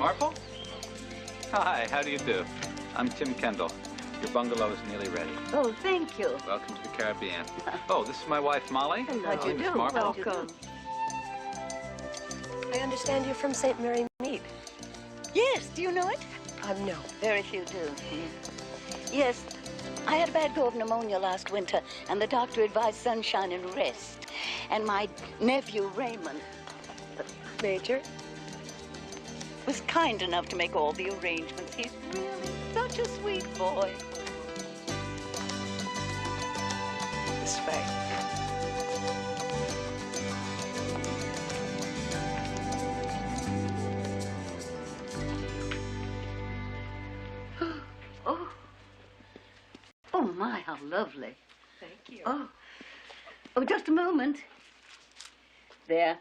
Marple? Hi, how do you do? I'm Tim Kendall. Your bungalow is nearly ready. Oh, thank you. Welcome to the Caribbean. Oh, this is my wife, Molly. Hello. How do you do? Welcome. I understand you're from St. Mary Mead. Yes, do you know it? No. Very few do. Yes, I had a bad go of pneumonia last winter, and the doctor advised sunshine and rest. And my nephew, Raymond, Major? was kind enough to make all the arrangements. He's really such a sweet boy. This way. Oh. Oh, my, how lovely. Thank you. Oh. Oh, just a moment. There.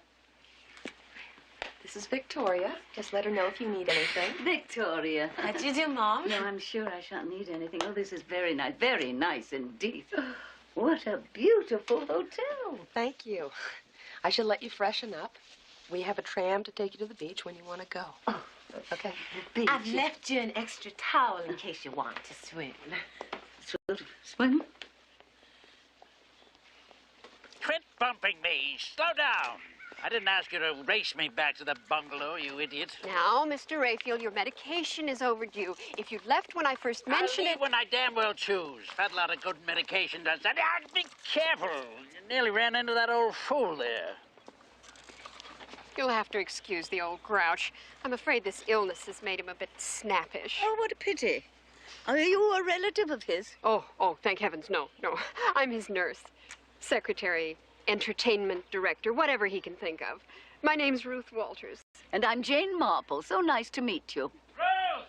This is Victoria. Just let her know if you need anything. Victoria. How do you do, Mom? No, I'm sure I shan't need anything. Oh, this is very nice indeed. What a beautiful hotel. Thank you. I shall let you freshen up. We have a tram to take you to the beach when you want to go. Oh, okay. The beach. I've left you an extra towel in case you want to swim. Swim? Quit bumping me. Slow down. I didn't ask you to race me back to the bungalow, you idiot. Now, Mr. Rayfield, your medication is overdue. If you'd left when I first mentioned I'll leave it... when I damn well choose. Had a lot of good medication does that. Be careful. You nearly ran into that old fool there. You'll have to excuse the old grouch. I'm afraid this illness has made him a bit snappish. Oh, what a pity. Are you a relative of his? Oh, thank heavens, no. I'm his nurse, secretary, entertainment director, whatever he can think of. My name's Ruth Walters. And I'm Jane Marple. So nice to meet you. Ruth!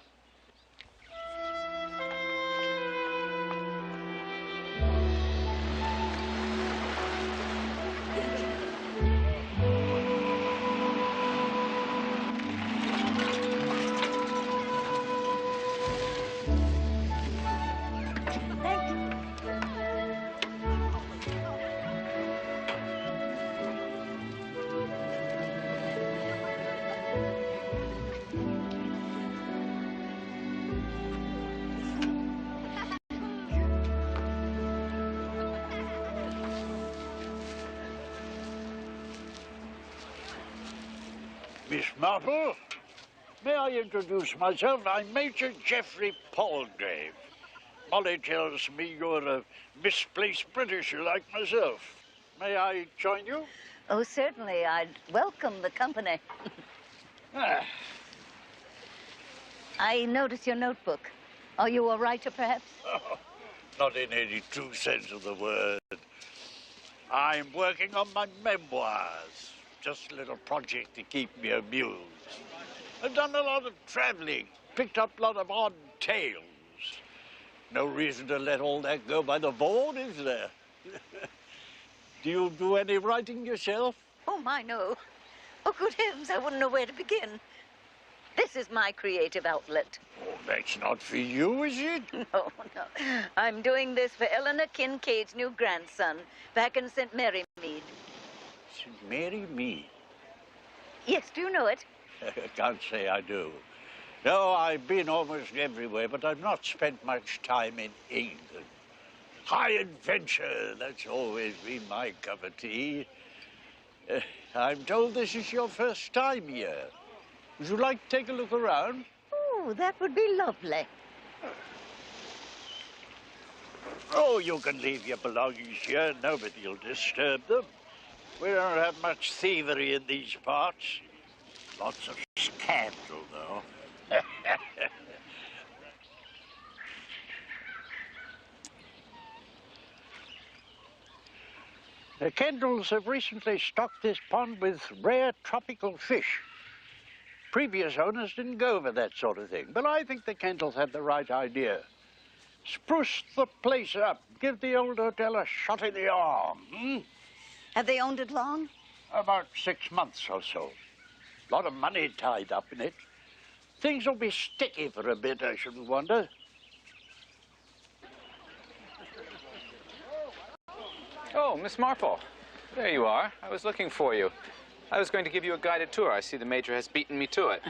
Miss Marple, may I introduce myself? I'm Major Geoffrey Palgrave. Molly tells me you're a misplaced Britisher like myself. May I join you? Oh, certainly. I'd welcome the company. I notice your notebook. Are you a writer, perhaps? Oh, not in any true sense of the word. I'm working on my memoirs. Just a little project to keep me amused. I've done a lot of traveling, picked up a lot of odd tales. No reason to let all that go by the board, is there? Do you do any writing yourself? Oh, my, no. Oh, good heavens, I wouldn't know where to begin. This is my creative outlet. Oh, that's not for you, is it? No. I'm doing this for Eleanor Kincaid's new grandson, back in St. Mary Mead. St. Mary Mead? Yes, do you know it? I can't say I do. No, I've been almost everywhere, but I've not spent much time in England. High adventure, that's always been my cup of tea. I'm told this is your first time here. Would you like to take a look around? Oh, that would be lovely. Oh, you can leave your belongings here. Nobody'll disturb them. We don't have much thievery in these parts. Lots of scandal, though. The Kendalls have recently stocked this pond with rare tropical fish. Previous owners didn't go for that sort of thing, but I think the Kendalls had the right idea. Spruce the place up. Give the old hotel a shot in the arm, Have they owned it long? About 6 months or so. A lot of money tied up in it. Things will be sticky for a bit, I shouldn't wonder. Oh, Miss Marple. There you are. I was looking for you. I was going to give you a guided tour. I see the Major has beaten me to it.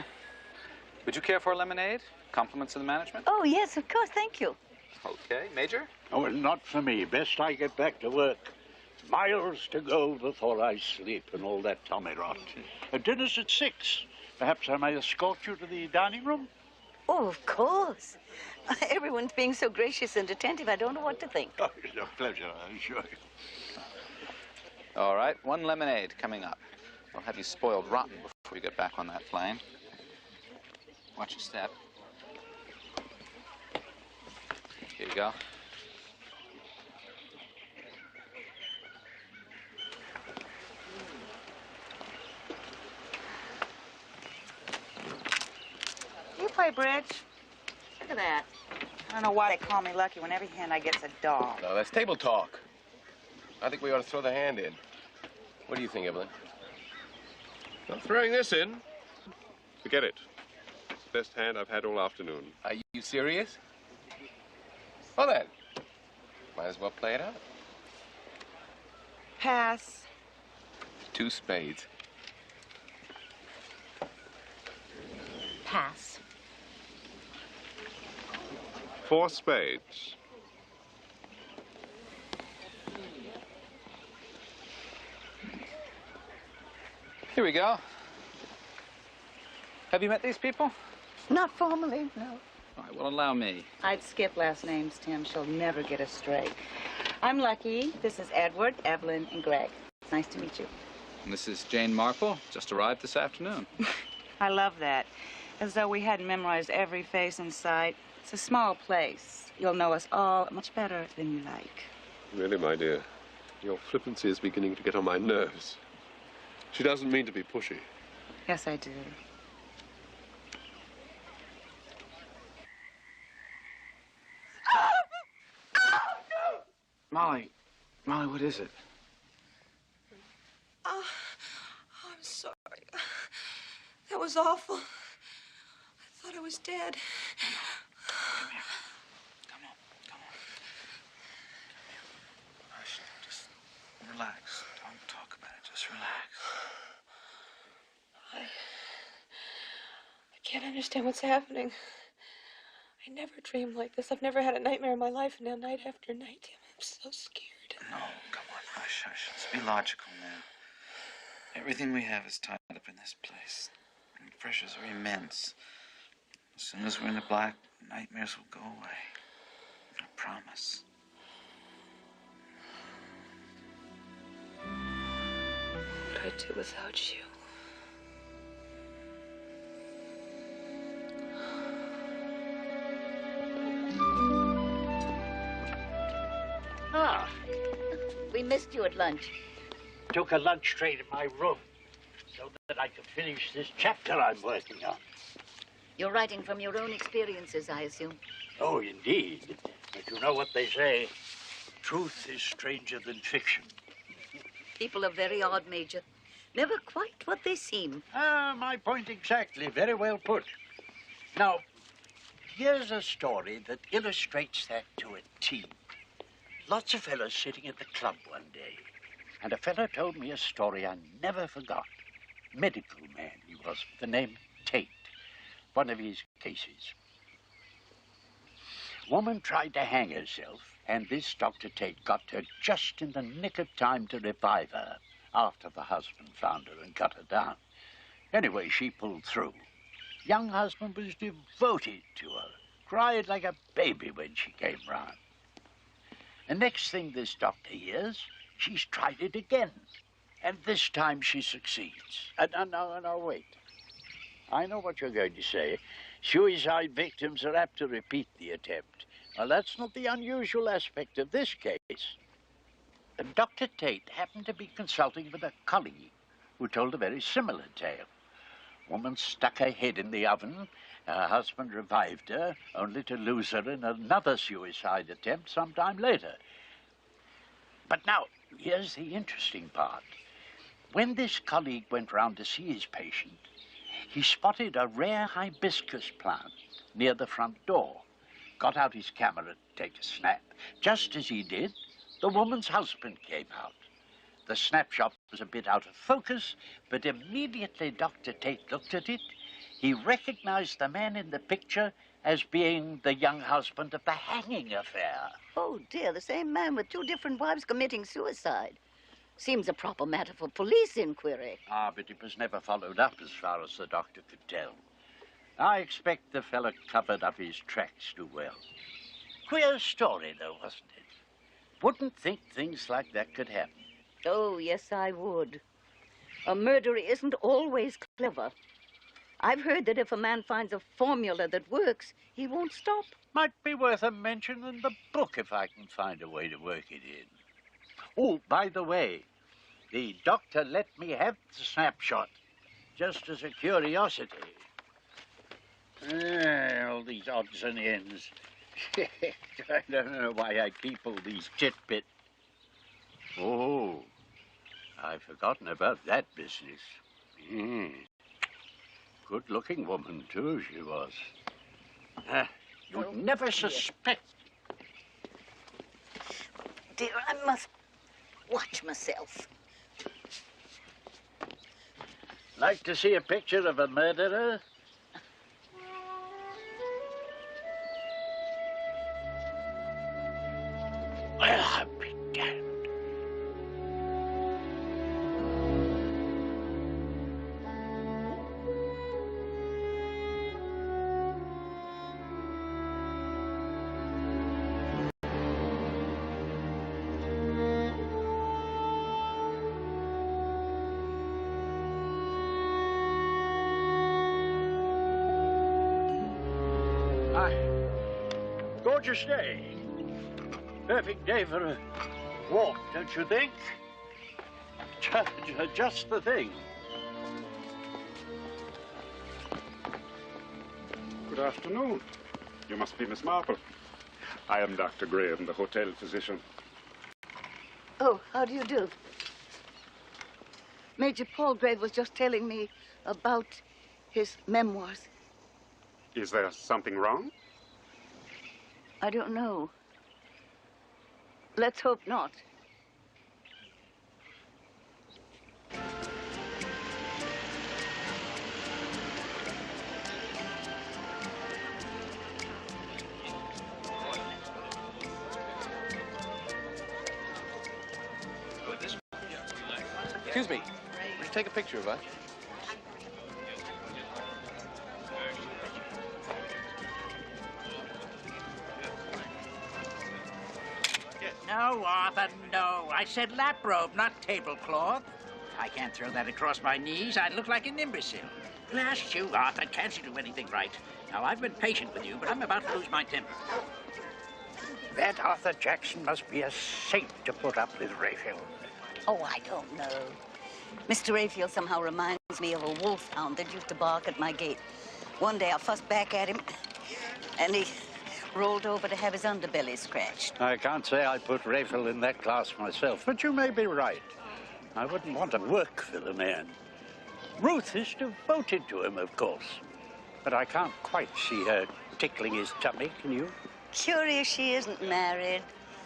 Would you care for a lemonade? Compliments of the management? Oh, yes, of course. Thank you. Okay. Major? Oh, well, not for me. Best I get back to work. Miles to go before I sleep and all that tommy rot. Dinner's at 6. Perhaps I may escort you to the dining room? Oh, of course. Everyone's being so gracious and attentive, I don't know what to think. Oh, it's a pleasure, I assure you. All right. 1 lemonade coming up. I'll have you spoiled rotten before you get back on that plane. Watch your step. Here you go. You play bridge? Look at that. I don't know why they call me lucky when every hand I get's a dog. No, that's table talk. I think we ought to throw the hand in. What do you think, Evelyn? Not throwing this in. Forget it. Best hand I've had all afternoon. Are you serious? Well then, might as well play it out. Pass. 2 spades. Pass. 4 spades. Here we go. Have you met these people? Not formally, no. All right, well, allow me. I'd skip last names, Tim. She'll never get us straight. I'm Lucky. This is Edward, Evelyn, and Greg. Nice to meet you. And this is Jane Marple, just arrived this afternoon. I love that. As though we hadn't memorized every face in sight. It's a small place. You'll know us all much better than you like. Really, my dear, your flippancy is beginning to get on my nerves. She doesn't mean to be pushy. Yes, I do. Molly, what is it? Oh, I'm sorry. That was awful. I thought I was dead. Come here. Come on. Come here. Hush, just relax. Don't talk about it. Just relax. I can't understand what's happening. I never dreamed like this. I've never had a nightmare in my life, and now night after night, I'm so scared. No, come on. Hush. Let's be logical now. Everything we have is tied up in this place. And the pressures are immense. As soon as we're in the black, nightmares will go away. I promise. What would I do without you? Ah, We missed you at lunch. took a lunch tray to my room so that I could finish this chapter I'm working on. You're writing from your own experiences, I assume. Oh, indeed. But you know what they say, truth is stranger than fiction. People are very odd, Major. Never quite what they seem. Ah, my point exactly. Very well put. Now, here's a story that illustrates that to a T. Lots of fellas sitting at the club one day, and a fella told me a story I never forgot. Medical man he was, with the name Tate. One of his cases. Woman tried to hang herself, and this Dr. Tate got her just in the nick of time to revive her after the husband found her and cut her down. Anyway, she pulled through. Young husband was devoted to her, cried like a baby when she came round. The next thing this doctor hears, she's tried it again, and this time she succeeds. No, wait. I know what you're going to say. Suicide victims are apt to repeat the attempt. Well, that's not the unusual aspect of this case. Dr. Tate happened to be consulting with a colleague who told a very similar tale. Woman stuck her head in the oven. Her husband revived her, only to lose her in another suicide attempt sometime later. But now, here's the interesting part. When this colleague went round to see his patient, he spotted a rare hibiscus plant near the front door, got out his camera to take a snap. Just as he did, the woman's husband came out. The snapshot was a bit out of focus, but immediately Dr. Tate looked at it, he recognized the man in the picture as being the young husband of the hanging affair. Oh, dear, the same man with 2 different wives committing suicide. Seems a proper matter for police inquiry. Ah, but it was never followed up as far as the doctor could tell. I expect the fella covered up his tracks too well. Queer story, though, wasn't it? Wouldn't think things like that could happen. Oh, yes, I would. A murderer isn't always clever. I've heard that if a man finds a formula that works, he won't stop. Might be worth a mention in the book if I can find a way to work it in. Oh, by the way, the doctor let me have the snapshot, just as a curiosity. All these odds and ends. I don't know why I keep all these titbits. Oh, I've forgotten about that business. Good-looking woman, too, she was. You'd never suspect. Dear, I must watch myself. Like to see a picture of a murderer? Well, I'll be damned. Gorgeous day. Perfect day for a walk, don't you think? Just the thing. Good afternoon. You must be Miss Marple. I am Dr. Graham, the hotel physician. Oh, how do you do? Major Palgrave was just telling me about his memoirs. Is there something wrong? I don't know. Let's hope not. Excuse me. Would you take a picture of us? No, Arthur, no. I said lap robe, not tablecloth. I can't throw that across my knees. I'd look like an imbecile. Blast you, Arthur. Can't you do anything right? Now, I've been patient with you, but I'm about to lose my temper. That Arthur Jackson must be a saint to put up with Raphael. Oh, I don't know. Mr. Raphael somehow reminds me of a wolfhound that used to bark at my gate. One day I fussed back at him, and he rolled over to have his underbelly scratched. I can't say I put Raphael in that class myself, but you may be right. I wouldn't want to work for the man. Ruth is devoted to him, of course, but I can't quite see her tickling his tummy, can you? Curious she isn't married,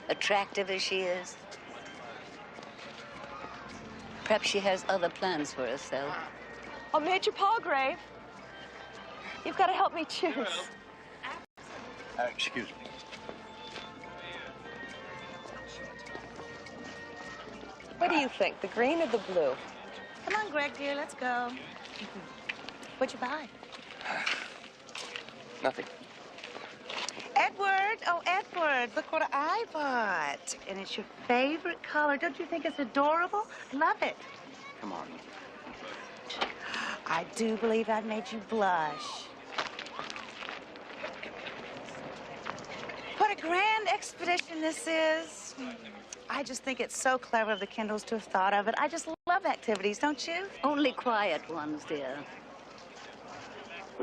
attractive as she is. Perhaps she has other plans for herself. Oh, Major Palgrave, you've got to help me choose. Excuse me. What do you think, the green or the blue? Come on, Greg, dear, let's go. What'd you buy? Nothing. Edward, oh, Edward, look what I bought. And it's your favorite color. Don't you think it's adorable? Love it. Come on. I do believe I made you blush. What a grand expedition this is. I just think it's so clever of the Kindles to have thought of it. I just love activities, don't you? Only quiet ones, dear.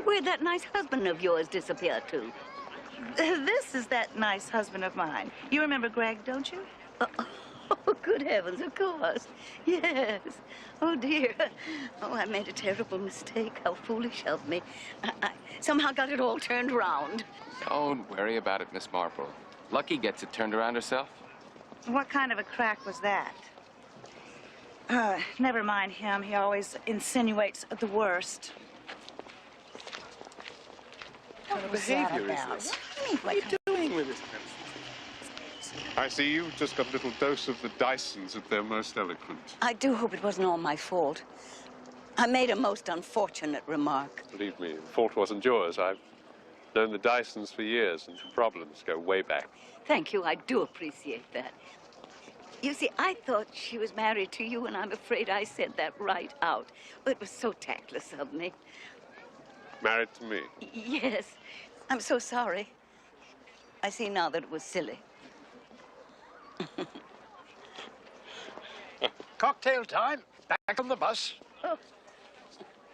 Where'd that nice husband of yours disappear to? This is that nice husband of mine. You remember Greg, don't you? Oh, good heavens, of course. Yes. Oh, dear. Oh, I made a terrible mistake. How foolish of me. I somehow got it all turned around. Don't worry about it, Miss Marple. Lucky gets it turned around herself. What kind of a crack was that? Never mind him. He always insinuates the worst. kind of was that behavior is about? this? What What are you doing with this person? I see you've just got a little dose of the Dysons at their most eloquent. I do hope it wasn't all my fault. I made a most unfortunate remark. Believe me, the fault wasn't yours. I've known the Dysons for years, and the problems go way back. Thank you. I do appreciate that. You see, I thought she was married to you, and I'm afraid I said that right out. But it was so tactless of me. Married to me. Yes. I'm so sorry. I see now that it was silly. Cocktail time. Back on the bus. Oh.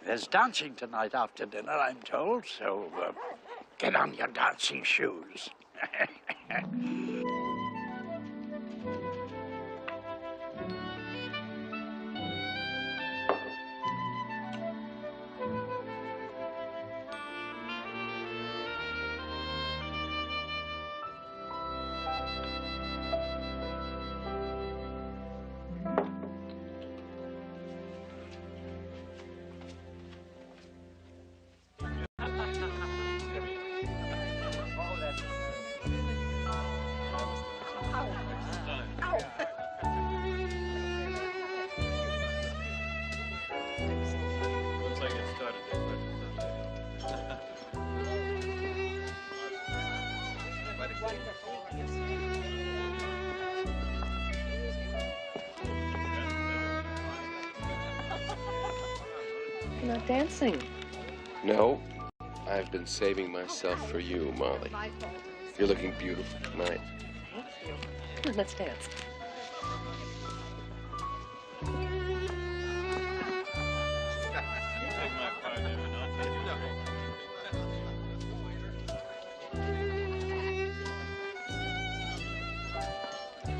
There's dancing tonight after dinner, I'm told, so get on your dancing shoes. You're not dancing. No, I've been saving myself for you, Molly. You're looking beautiful tonight. Thank you. Come on, let's dance.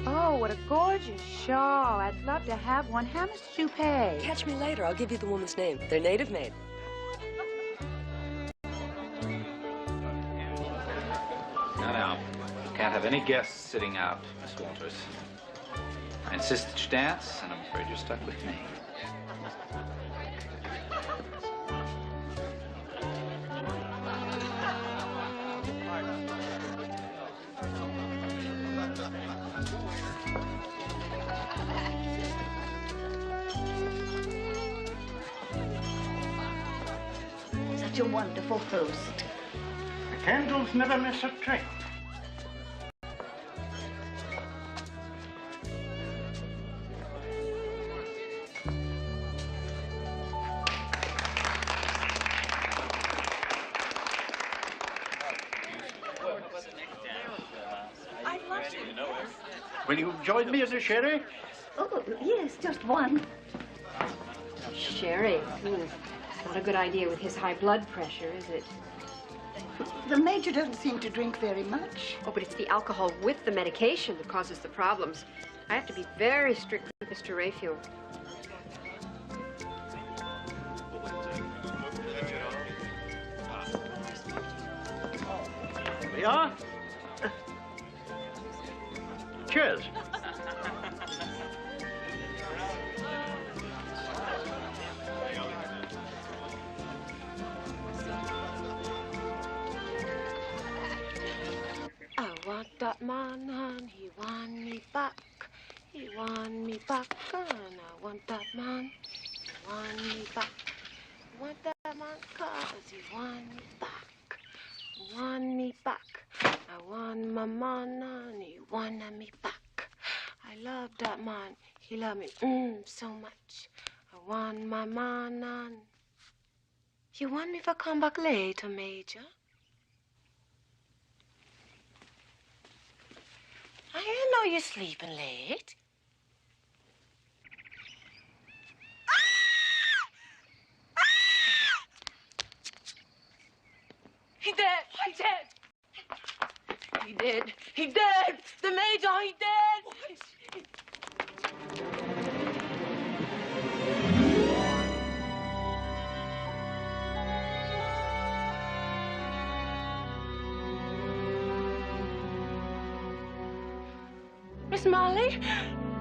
Oh, what a gorgeous shawl. I'd love to have one. How much did you pay? Catch me later. I'll give you the woman's name. They're native made. Now, you can't have any guests sitting out, Miss Walters. I insist that you dance, and I'm afraid you're stuck with me. Such a wonderful host. The candles never miss a trick. I'd love to. Will you join me in a sherry? Oh, yes, just one. Sherry. Not a good idea with his high blood pressure, is it? The Major doesn't seem to drink very much. Oh, but it's the alcohol with the medication that causes the problems. I have to be very strict with Mr. Rayfield. Here we are. Cheers. I want that man and he want me back. He want me back and I want that man. He want me back. I want that man cause he want me back. He want me back. I want my man and he want me back. I love that man. He love me so much. I want my man and... You want me to come back later, Major? I didn't know you're sleeping late. He dead! He dead! He dead! He dead! The Major, he dead! Miss Molly?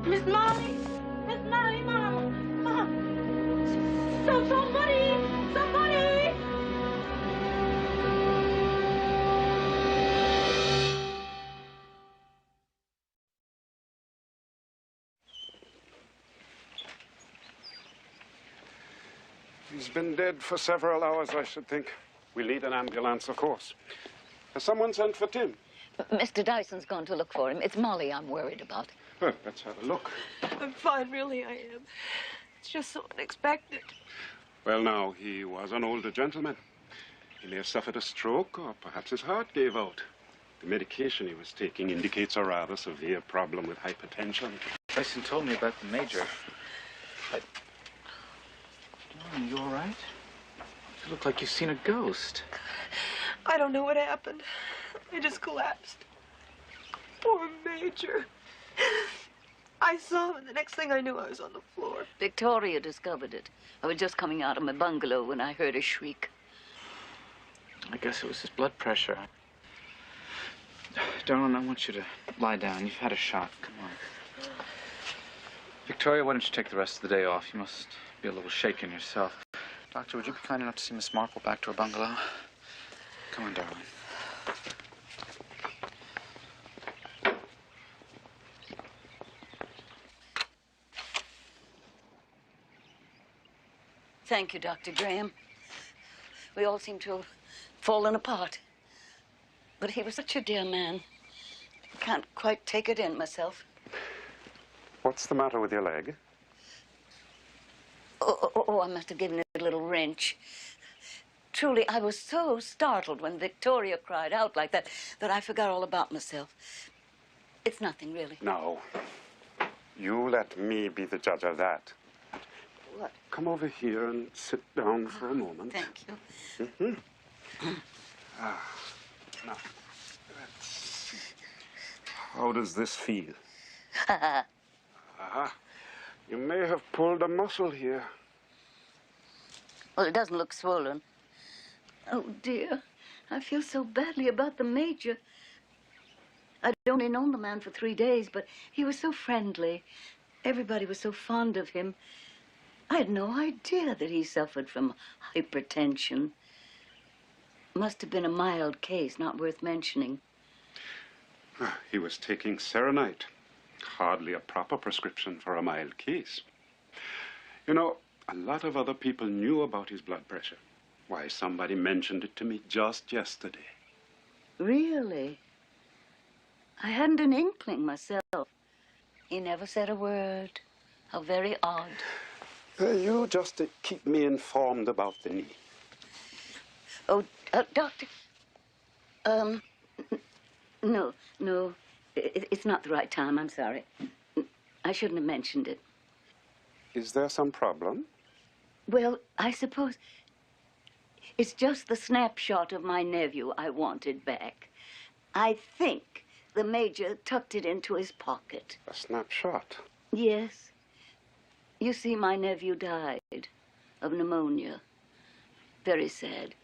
Miss Molly? Miss Molly, Mom! Mom! Somebody! Somebody! He's been dead for several hours, I should think. We'll need an ambulance, of course. Has someone sent for Tim? Mr. Dyson's gone to look for him. It's Molly I'm worried about. Well, let's have a look. I'm fine, really, I am. It's just so unexpected. Well, now, he was an older gentleman. He may have suffered a stroke, or perhaps his heart gave out. The medication he was taking indicates a rather severe problem with hypertension. Dyson told me about the Major. Darling, you all right? You look like you've seen a ghost. I don't know what happened. I just collapsed. Poor Major. I saw him, and the next thing I knew, I was on the floor. Victoria discovered it. I was just coming out of my bungalow when I heard a shriek. I guess it was his blood pressure. Darling, I want you to lie down. You've had a shock. Come on. Victoria, why don't you take the rest of the day off? You must be a little shaken yourself. Doctor, would you be kind enough to see Miss Marple back to her bungalow? Come on, darling. Thank you, Dr. Graham. We all seem to have fallen apart. But he was such a dear man. I can't quite take it in myself. What's the matter with your leg? Oh, I must have given it a little wrench. Truly, I was so startled when Victoria cried out like that I forgot all about myself. It's nothing, really. No. You let me be the judge of that. What? Come over here and sit down for a moment. Thank you. Mm-hmm. Now, let's see. How does this feel? Aha. You may have pulled a muscle here. Well, it doesn't look swollen. Oh, dear. I feel so badly about the Major. I'd only known the man for 3 days, but he was so friendly. Everybody was so fond of him. I had no idea that he suffered from hypertension. Must have been a mild case, not worth mentioning. He was taking Serenite. Hardly a proper prescription for a mild case. You know, a lot of other people knew about his blood pressure. Why, somebody mentioned it to me just yesterday. Really? I hadn't an inkling myself. He never said a word. How very odd. You just keep me informed about the knee. Oh, Doctor. No. It's not the right time. I'm sorry. I shouldn't have mentioned it. Is there some problem? Well, I suppose it's just the snapshot of my nephew I wanted back. I think the Major tucked it into his pocket. A snapshot? Yes. You see, my nephew died of pneumonia. Very sad.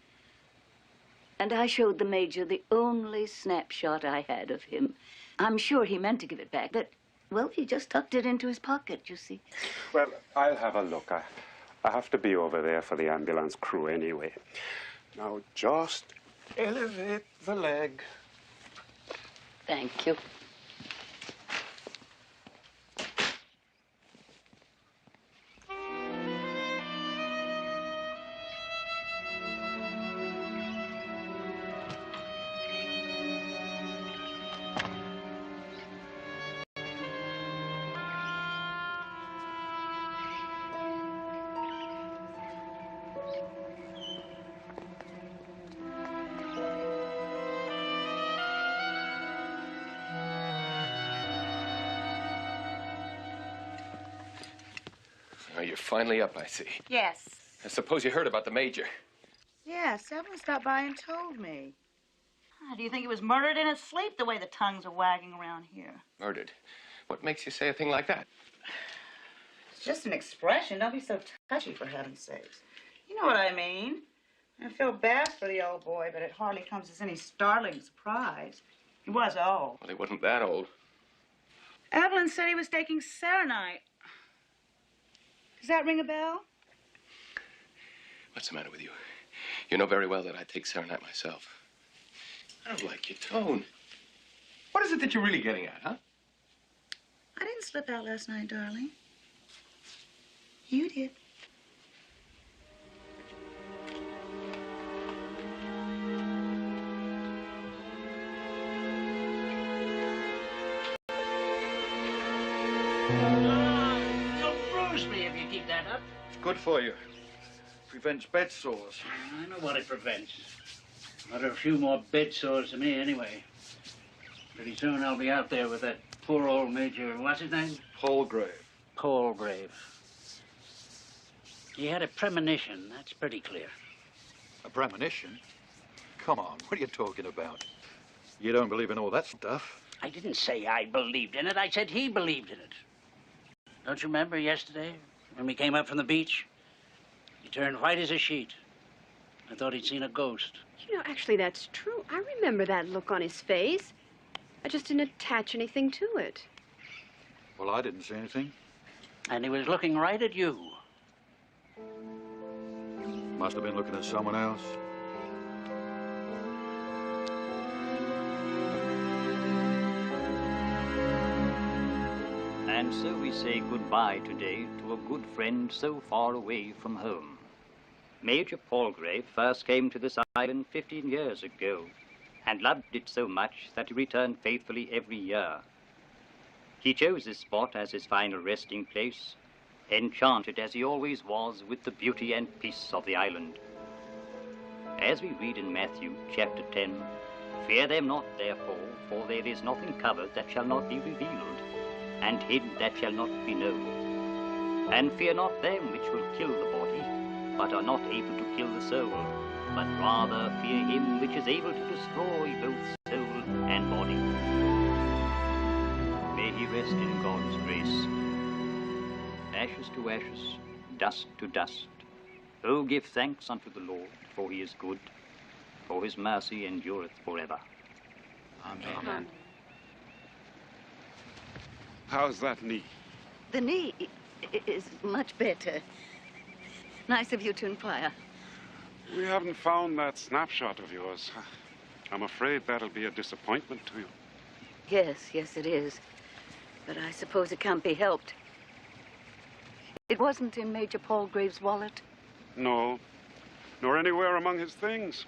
And I showed the Major the only snapshot I had of him. I'm sure he meant to give it back, but, well, he just tucked it into his pocket, you see. Well, I'll have a look. I have to be over there for the ambulance crew anyway. Now, just elevate the leg. Thank you. Oh, you're finally up, I see. Yes. I suppose you heard about the Major. Yes, Evelyn stopped by and told me. Do you think he was murdered in his sleep, the way the tongues are wagging around here? Murdered? What makes you say a thing like that? It's just an expression. Don't be so touchy, for heaven's sakes. You know what I mean. I feel bad for the old boy, but it hardly comes as any startling surprise. He was old. Well, he wasn't that old. Evelyn said he was taking Serenite. Does that ring a bell? What's the matter with you? You know very well that I take Serenite myself. I don't like your tone. What is it that you're really getting at, huh? I didn't slip out last night, darling. You did. roast me if you keep that up. It's good for you. Prevents bed sores. I know what it prevents. Not a few more bed sores to me, anyway. Pretty soon I'll be out there with that poor old Major, what's his name? Palgrave. Palgrave. He had a premonition, that's pretty clear. A premonition? Come on, what are you talking about? You don't believe in all that stuff. I didn't say I believed in it. I said he believed in it. Don't you remember yesterday when we came up from the beach? He turned white as a sheet. I thought he'd seen a ghost. You know, actually, that's true. I remember that look on his face. I just didn't attach anything to it. Well, I didn't see anything. And he was looking right at you. Must have been looking at someone else. And so we say goodbye today to a good friend so far away from home. Major Palgrave first came to this island 15 years ago and loved it so much that he returned faithfully every year. He chose this spot as his final resting place, enchanted as he always was with the beauty and peace of the island. As we read in Matthew chapter 10, "Fear them not, therefore, for there is nothing covered that shall not be revealed, and hid that shall not be known. And fear not them which will kill the body, but are not able to kill the soul, but rather fear him which is able to destroy both soul and body." May he rest in God's grace. Ashes to ashes, dust to dust. Oh, give thanks unto the Lord, for he is good, for his mercy endureth forever. Amen. How's that knee? The knee is much better. Nice of you to inquire. We haven't found that snapshot of yours. I'm afraid that'll be a disappointment to you. Yes, it is. But I suppose it can't be helped. It wasn't in Major Palgrave's wallet? No, nor anywhere among his things.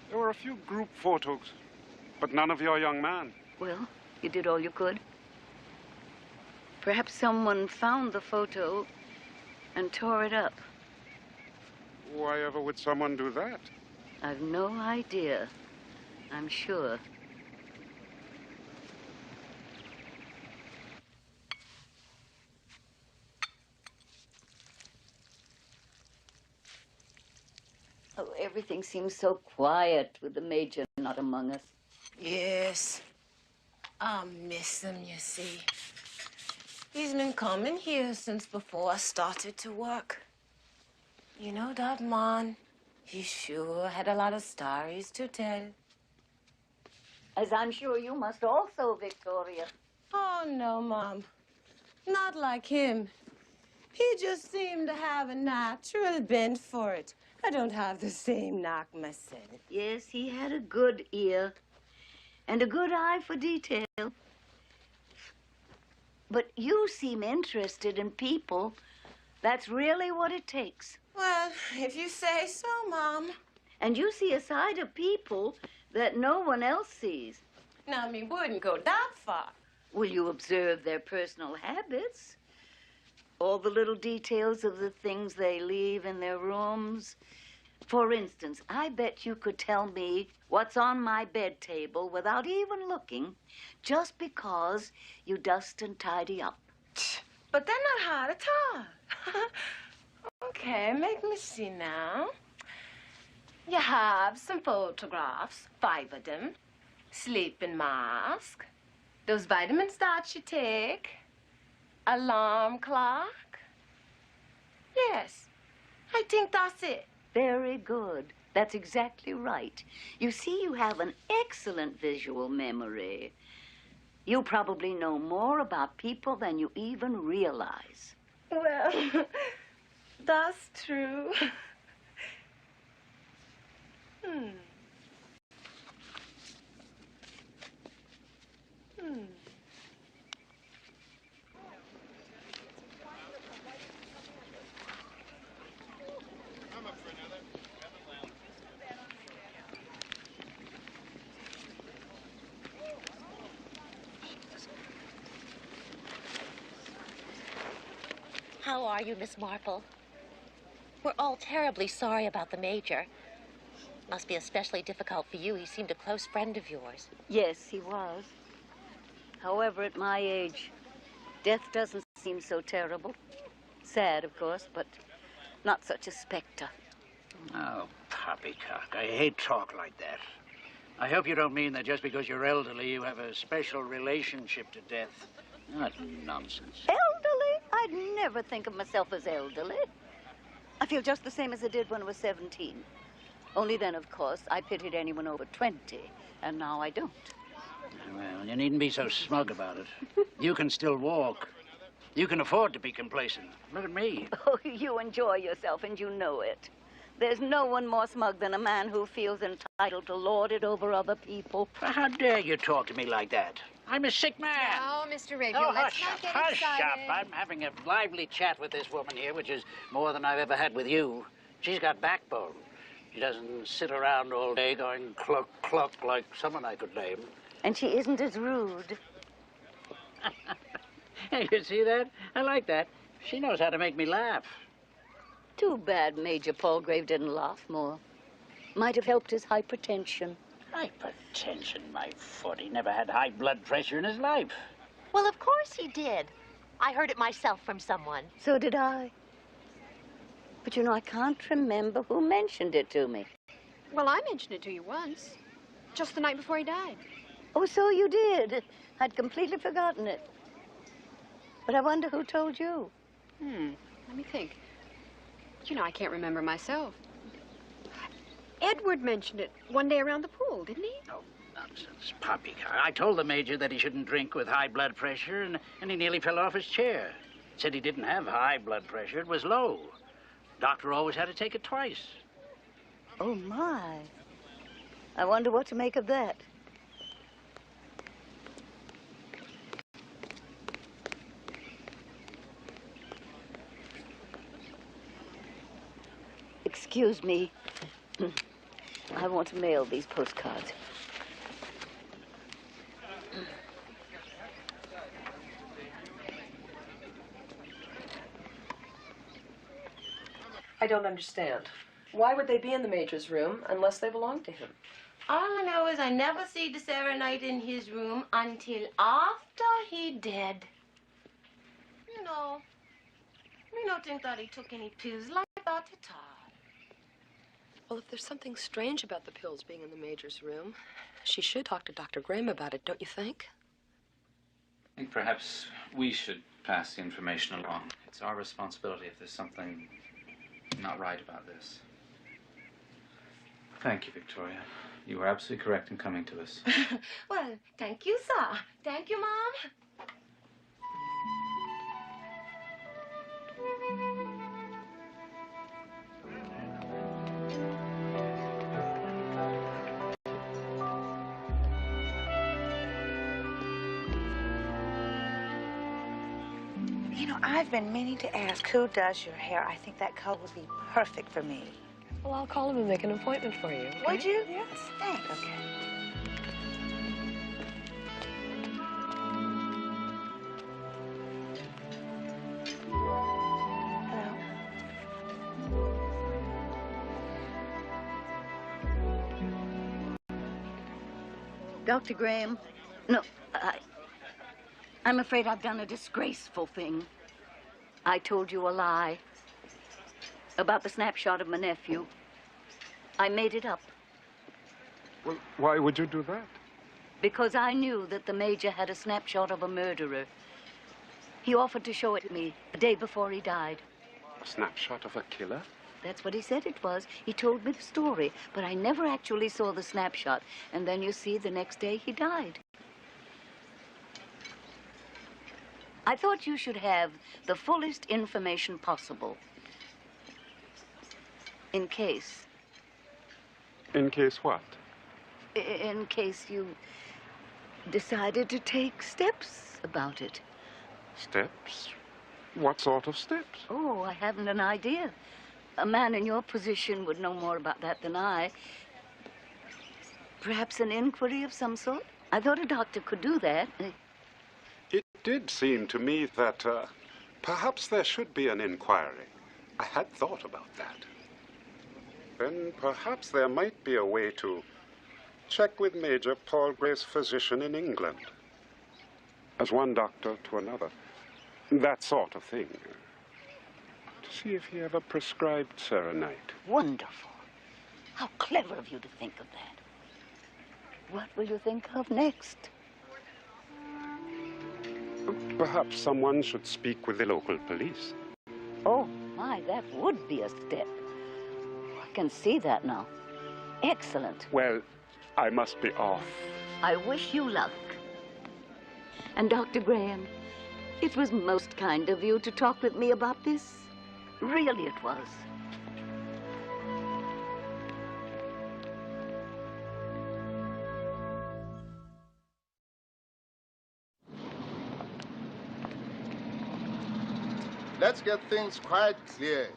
There were a few group photos, but none of your young man. Well, you did all you could. Perhaps someone found the photo and tore it up. Why ever would someone do that? I've no idea, I'm sure. Oh, everything seems so quiet with the Major not among us. Yes. I miss him, you see. He's been coming here since before I started to work. You know, that man, he sure had a lot of stories to tell. As I'm sure you must also, Victoria. Oh, no, Mom. Not like him. He just seemed to have a natural bent for it. I don't have the same knack myself. Yes, he had a good ear and a good eye for detail. But you seem interested in people. That's really what it takes. Well, if you say so, Mom. And you see a side of people that no one else sees. Now, me wouldn't go that far. Will you observe their personal habits? All the little details of the things they leave in their rooms. For instance, I bet you could tell me what's on my bed table without even looking, just because you dust and tidy up. But they're not hard at all. Okay, make me see now. You have some photographs, 5 of them. Sleeping mask. Those vitamin starts you take. Alarm clock. Yes, I think that's it. Very good. That's exactly right. You see, you have an excellent visual memory. You probably know more about people than you even realize. Well, that's true. How are you, Miss Marple? We're all terribly sorry about the Major. Must be especially difficult for you. He seemed a close friend of yours. Yes, he was. However, at my age, death doesn't seem so terrible. Sad, of course, but not such a specter. Oh, poppycock. I hate talk like that. I hope you don't mean that just because you're elderly, you have a special relationship to death. What nonsense. Elderly? I'd never think of myself as elderly. I feel just the same as I did when I was 17. Only then, of course, I pitied anyone over 20, and now I don't. Well, you needn't be so smug about it. You can still walk. You can afford to be complacent. Look at me. Oh, you enjoy yourself, and you know it. There's no one more smug than a man who feels entitled to lord it over other people. How dare you talk to me like that? I'm a sick man. Oh, Mr. Raphael, Oh, let's hush not up, get hush excited. up. I'm having a lively chat with this woman here, which is more than I've ever had with you. She's got backbone. She doesn't sit around all day going cluck, cluck like someone I could name. And she isn't as rude. Hey, you see that? I like that. She knows how to make me laugh. Too bad Major Palgrave didn't laugh more. Might have helped his hypertension. Hypertension, my foot. He never had high blood pressure in his life. Well, of course he did. I heard it myself from someone. So did I. But you know, I can't remember who mentioned it to me. Well, I mentioned it to you once. Just the night before he died. Oh, so you did. I'd completely forgotten it. But I wonder who told you. Let me think. You know, I can't remember myself. Edward mentioned it one day around the pool, didn't he? Oh, nonsense, poppycock. I told the Major that he shouldn't drink with high blood pressure, and he nearly fell off his chair. Said he didn't have high blood pressure, it was low. Doctor always had to take it twice. Oh, my. I wonder what to make of that. Excuse me. I want to mail these postcards. I don't understand. Why would they be in the Major's room unless they belong to him? All I know is I never see the serenade in his room until after he dead. You know, me not think that he took any pills like that at all. Well, if there's something strange about the pills being in the Major's room, she should talk to Dr. Graham about it, don't you think? I think perhaps we should pass the information along. It's our responsibility if there's something not right about this. Thank you, Victoria. You were absolutely correct in coming to us. Well, thank you, sir. Thank you, Mom. You know, I've been meaning to ask who does your hair. I think that color would be perfect for me. Well, I'll call him and make an appointment for you. Okay? Would you? Yes. Thanks. Okay. Dr. Graham, no, I'm afraid I've done a disgraceful thing. I told you a lie about the snapshot of my nephew. I made it up. Well, why would you do that? Because I knew that the Major had a snapshot of a murderer. He offered to show it me the day before he died. A snapshot of a killer? That's what he said it was. He told me the story, but I never actually saw the snapshot. And then, you see, the next day he died. I thought you should have the fullest information possible. In case. In case what? In case you decided to take steps about it. Steps? What sort of steps? Oh, I haven't an idea. A man in your position would know more about that than I. Perhaps an inquiry of some sort? I thought a doctor could do that. It did seem to me that Perhaps there should be an inquiry. I had thought about that. Then perhaps there might be a way to check with Major Palgrave's physician in England. As one doctor to another. That sort of thing. To see if he ever prescribed serenite. Wonderful. How clever of you to think of that. What will you think of next? Perhaps someone should speak with the local police. Oh, my, that would be a step. I can see that now. Excellent. Well, I must be off. I wish you luck. And Dr. Graham, it was most kind of you to talk with me about this. Really it was. Let's get things quite clear.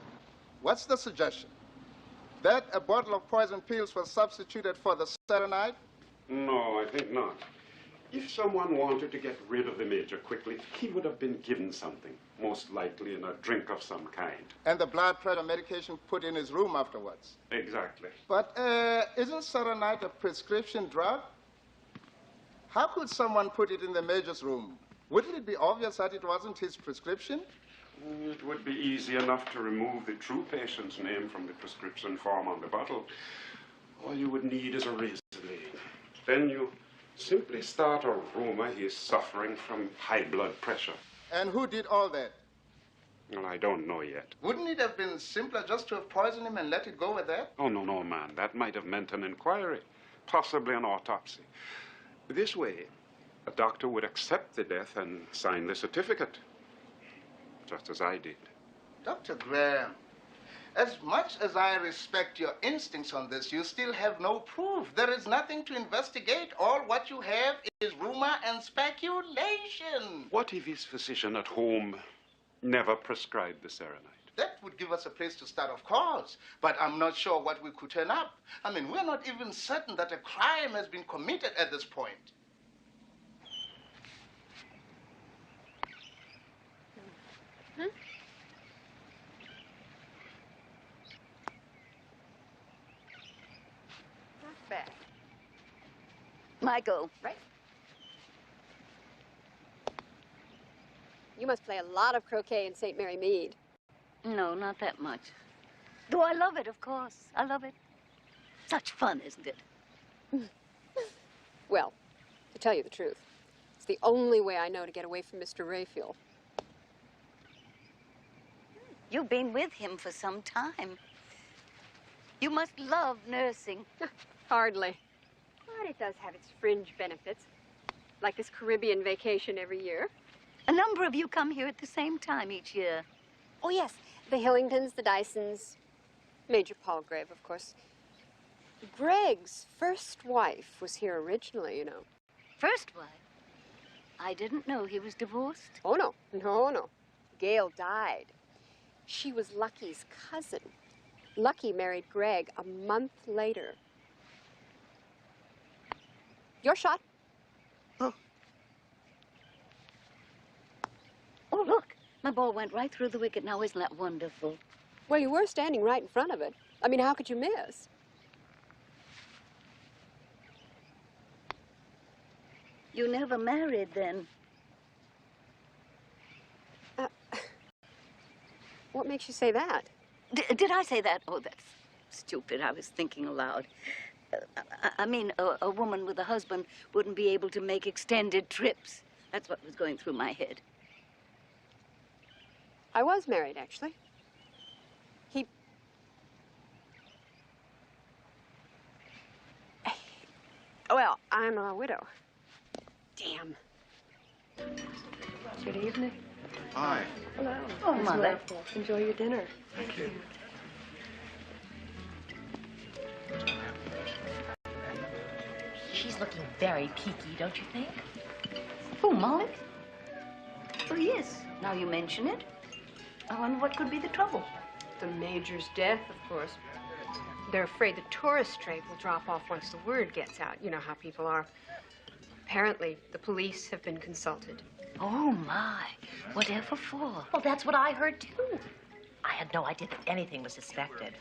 What's the suggestion? That a bottle of poison pills was substituted for the serenite? No, I think not. If someone wanted to get rid of the Major quickly, he would have been given something, most likely in a drink of some kind. And the blood pressure medication put in his room afterwards? Exactly. But isn't serenite a prescription drug? How could someone put it in the Major's room? Wouldn't it be obvious that it wasn't his prescription? It would be easy enough to remove the true patient's name from the prescription form on the bottle. All you would need is a razor blade. Then you simply start a rumor he is suffering from high blood pressure. And who did all that? Well, I don't know yet. Wouldn't it have been simpler just to have poisoned him and let it go with that? Oh, no, man. That might have meant an inquiry, possibly an autopsy. This way, a doctor would accept the death and sign the certificate, just as I did. Dr. Graham, as much as I respect your instincts on this, you still have no proof. There is nothing to investigate. All what you have is rumor and speculation. What if his physician at home never prescribed the serenite? That would give us a place to start, of course. But I'm not sure what we could turn up. I mean, we're not even certain that a crime has been committed at this point. Hmm? Not bad. Michael. Right. You must play a lot of croquet in St. Mary Mead. No, not that much. Though I love it, of course. I love it. Such fun, isn't it? Well, to tell you the truth, it's the only way I know to get away from Mr. Raphael. You've been with him for some time. You must love nursing. Hardly. But it does have its fringe benefits, like this Caribbean vacation every year. A number of you come here at the same time each year. Oh, yes. The Hillingtons, the Dysons, Major Palgrave, of course. Greg's first wife was here originally, you know. First wife? I didn't know he was divorced. Oh, no. No. Gail died. She was Lucky's cousin. Lucky married Greg a month later. Your shot. Oh, look. My ball went right through the wicket. Now, isn't that wonderful? Well, you were standing right in front of it. I mean, how could you miss? You never married, then? What makes you say that? Did I say that? Oh, that's stupid. I was thinking aloud. I mean, a woman with a husband wouldn't be able to make extended trips. That's what was going through my head. I was married, actually. Well, I'm a widow. Damn. Good evening. Hi. Hello. Oh, Miss Mother. Norfolk. Enjoy your dinner. Thank you. She's looking very peaky, don't you think? Who, Molly? Oh, yes. Now you mention it. I wonder what could be the trouble. The Major's death, of course. They're afraid the tourist trade will drop off once the word gets out. You know how people are. Apparently, the police have been consulted. Oh, my. Whatever for? Well, that's what I heard, too. I had no idea that anything was suspected.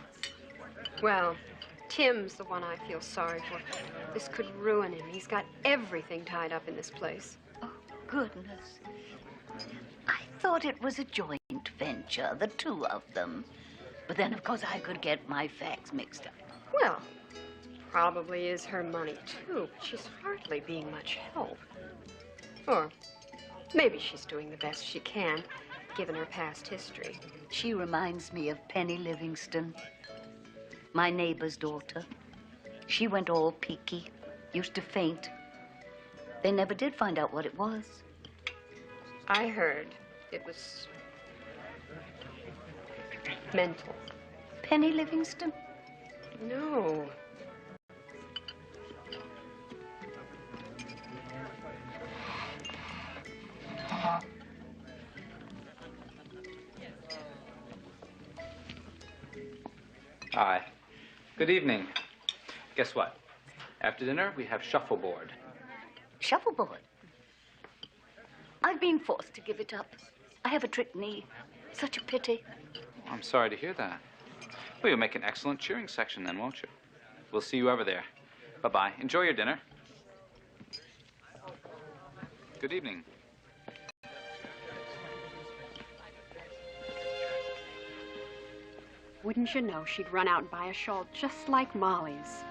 Well, Tim's the one I feel sorry for. This could ruin him. He's got everything tied up in this place. Oh, goodness. I thought it was a joint venture, the two of them. But then, of course, I could get my facts mixed up. Well, probably is her money, too, but she's hardly being much help. Or maybe she's doing the best she can, given her past history. She reminds me of Penny Livingston, my neighbor's daughter. She went all peaky, used to faint. They never did find out what it was. I heard it was mental. Penny Livingston? No. Hi. Good evening. Guess what? After dinner, we have shuffleboard. Shuffleboard? I've been forced to give it up. I have a trick knee. Such a pity. I'm sorry to hear that. Well, you'll make an excellent cheering section then, won't you? We'll see you over there. Bye-bye. Enjoy your dinner. Good evening. Wouldn't you know, she'd run out and buy a shawl just like Molly's.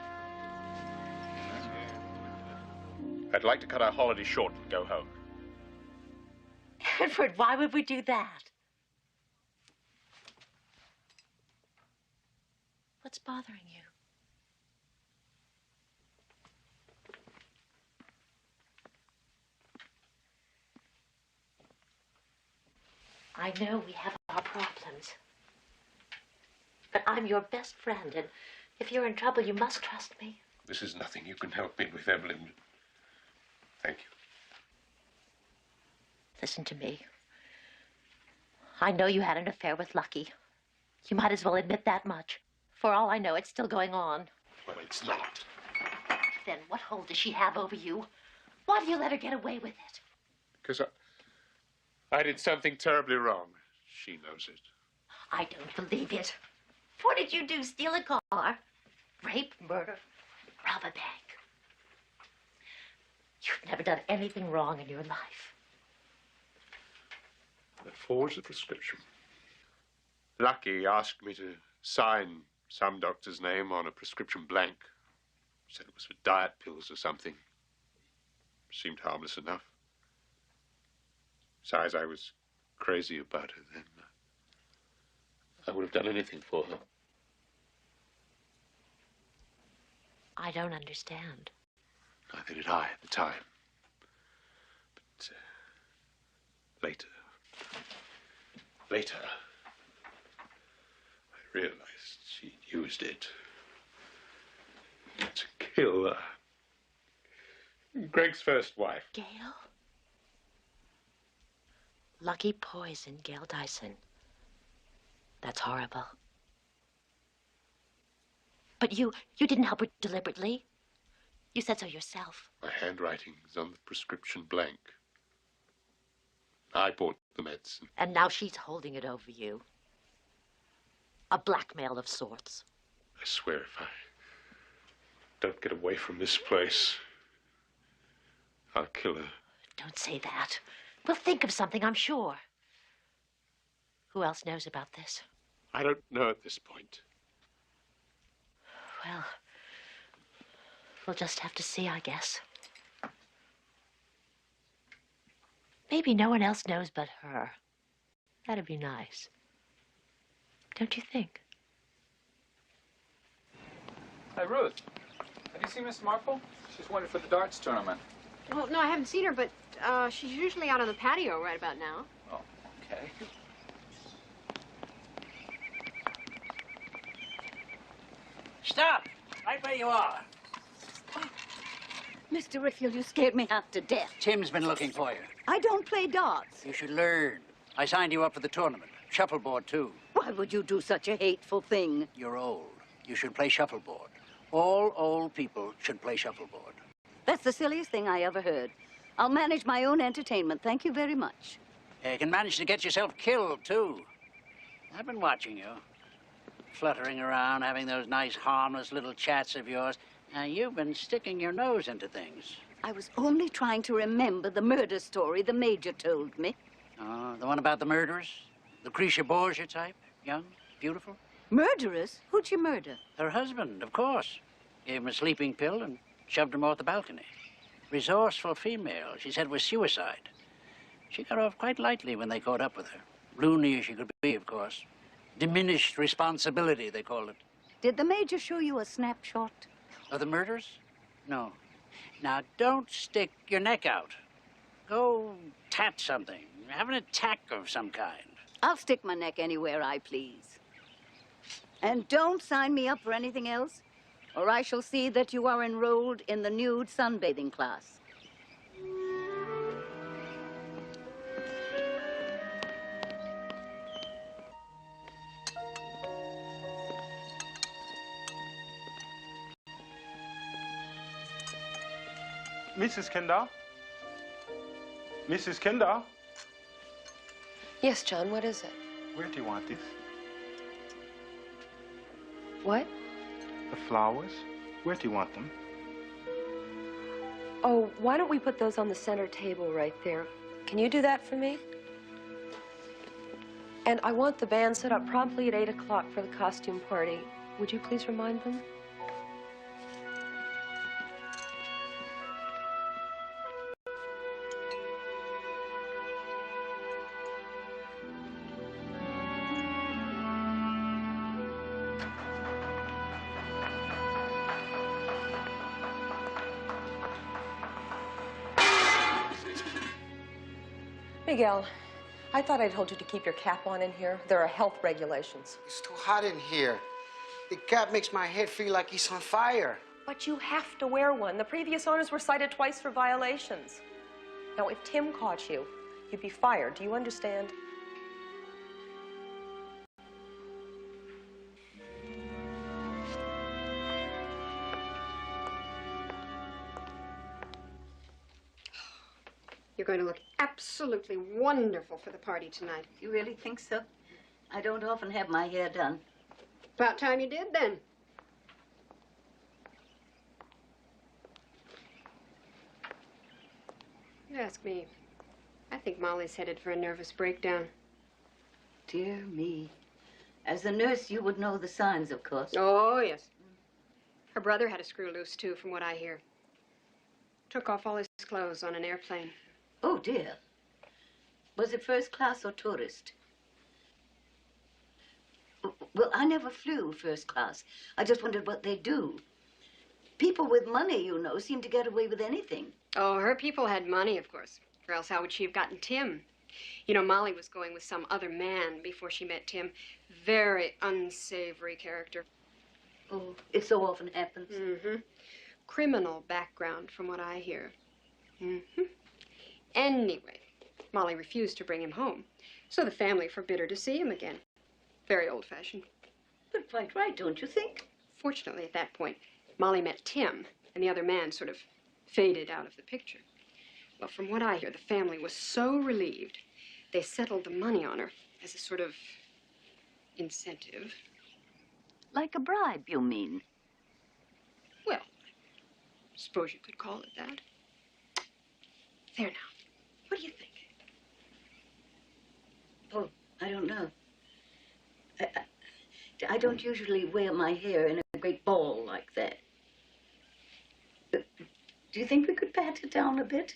I'd like to cut our holiday short and go home. Edward, why would we do that? What's bothering you? I know we have our problems. But I'm your best friend, and if you're in trouble, you must trust me. This is nothing you can help me with, Evelyn. Thank you. Listen to me. I know you had an affair with Lucky. You might as well admit that much. For all I know, it's still going on. Well, it's not. Then what hold does she have over you? Why do you let her get away with it? Because I did something terribly wrong. She knows it. I don't believe it. What did you do? Steal a car? Rape, murder, rob a bank? You've never done anything wrong in your life. That forwards the prescription. Lucky asked me to sign some doctor's name on a prescription blank. Said it was for diet pills or something. Seemed harmless enough. Besides, I was crazy about her then. I would have done anything for her. I don't understand. Neither did I at the time. But later, I realized she'd used it to kill Greg's first wife. Gail? Lucky poisoned Gail Dyson. That's horrible. But you didn't help her deliberately. You said so yourself. My handwriting is on the prescription blank. I bought the medicine. And now she's holding it over you. A blackmail of sorts. I swear if I don't get away from this place, I'll kill her. Don't say that. We'll think of something, I'm sure. Who else knows about this? I don't know at this point. Well, we'll just have to see, I guess. Maybe no one else knows but her. That'd be nice. Don't you think? Hey, Ruth. Have you seen Miss Marple? She's wanted for the darts tournament. Well, no, I haven't seen her, but she's usually out on the patio right about now. Oh, okay. Stop! Right where you are. Mr. Riffield, you scared me half to death. Tim's been looking for you. I don't play darts. You should learn. I signed you up for the tournament. Shuffleboard, too. Why would you do such a hateful thing? You're old. You should play shuffleboard. All old people should play shuffleboard. That's the silliest thing I ever heard. I'll manage my own entertainment. Thank you very much. You can manage to get yourself killed, too. I've been watching you. Fluttering around, having those nice, harmless little chats of yours. You've been sticking your nose into things. I was only trying to remember the murder story the Major told me. Oh, the one about the murderers? Lucretia Borgia type? Young, beautiful? Murderers? Who'd you murder? Her husband, of course. Gave him a sleeping pill and shoved him off the balcony. Resourceful female. She said it was suicide. She got off quite lightly when they caught up with her. Loony as she could be, of course. Diminished responsibility, they called it. Did the Major show you a snapshot? Of the murders? No. Now, don't stick your neck out. Go tat something. Have an attack of some kind. I'll stick my neck anywhere I please. And don't sign me up for anything else, or I shall see that you are enrolled in the nude sunbathing class. Mrs. Kendall? Mrs. Kendall? Yes, John, what is it? Where do you want this? What? The flowers? Where do you want them? Oh, why don't we put those on the center table right there? Can you do that for me? And I want the band set up promptly at 8 o'clock for the costume party. Would you please remind them? Miguel, I thought I told you to keep your cap on in here. There are health regulations. It's too hot in here. The cap makes my head feel like it's on fire. But you have to wear one. The previous owners were cited twice for violations. Now, if Tim caught you, you'd be fired. Do you understand? You're going to look absolutely wonderful for the party tonight. You really think so? I don't often have my hair done. About time you did, then. You ask me, I think Molly's headed for a nervous breakdown. Dear me. As a nurse, you would know the signs, of course. Oh, yes. Her brother had a screw loose, too, from what I hear. Took off all his clothes on an airplane. Oh, dear. Was it first class or tourist? Well, I never flew first class. I just wondered what they do. People with money, you know, seem to get away with anything. Oh, her people had money, of course. Or else how would she have gotten Tim? You know, Molly was going with some other man before she met Tim. Very unsavory character. Oh, it so often happens. Mm-hmm. Criminal background, from what I hear. Mm-hmm. Anyway, Molly refused to bring him home, so the family forbid her to see him again. Very old-fashioned. But quite right, don't you think? Fortunately, at that point, Molly met Tim, and the other man sort of faded out of the picture. Well, from what I hear, the family was so relieved, they settled the money on her as a sort of incentive. Like a bribe, you mean? Well, I suppose you could call it that. There now. What do you think? Oh, I don't know. I don't usually wear my hair in a great ball like that. Do you think we could pat it down a bit?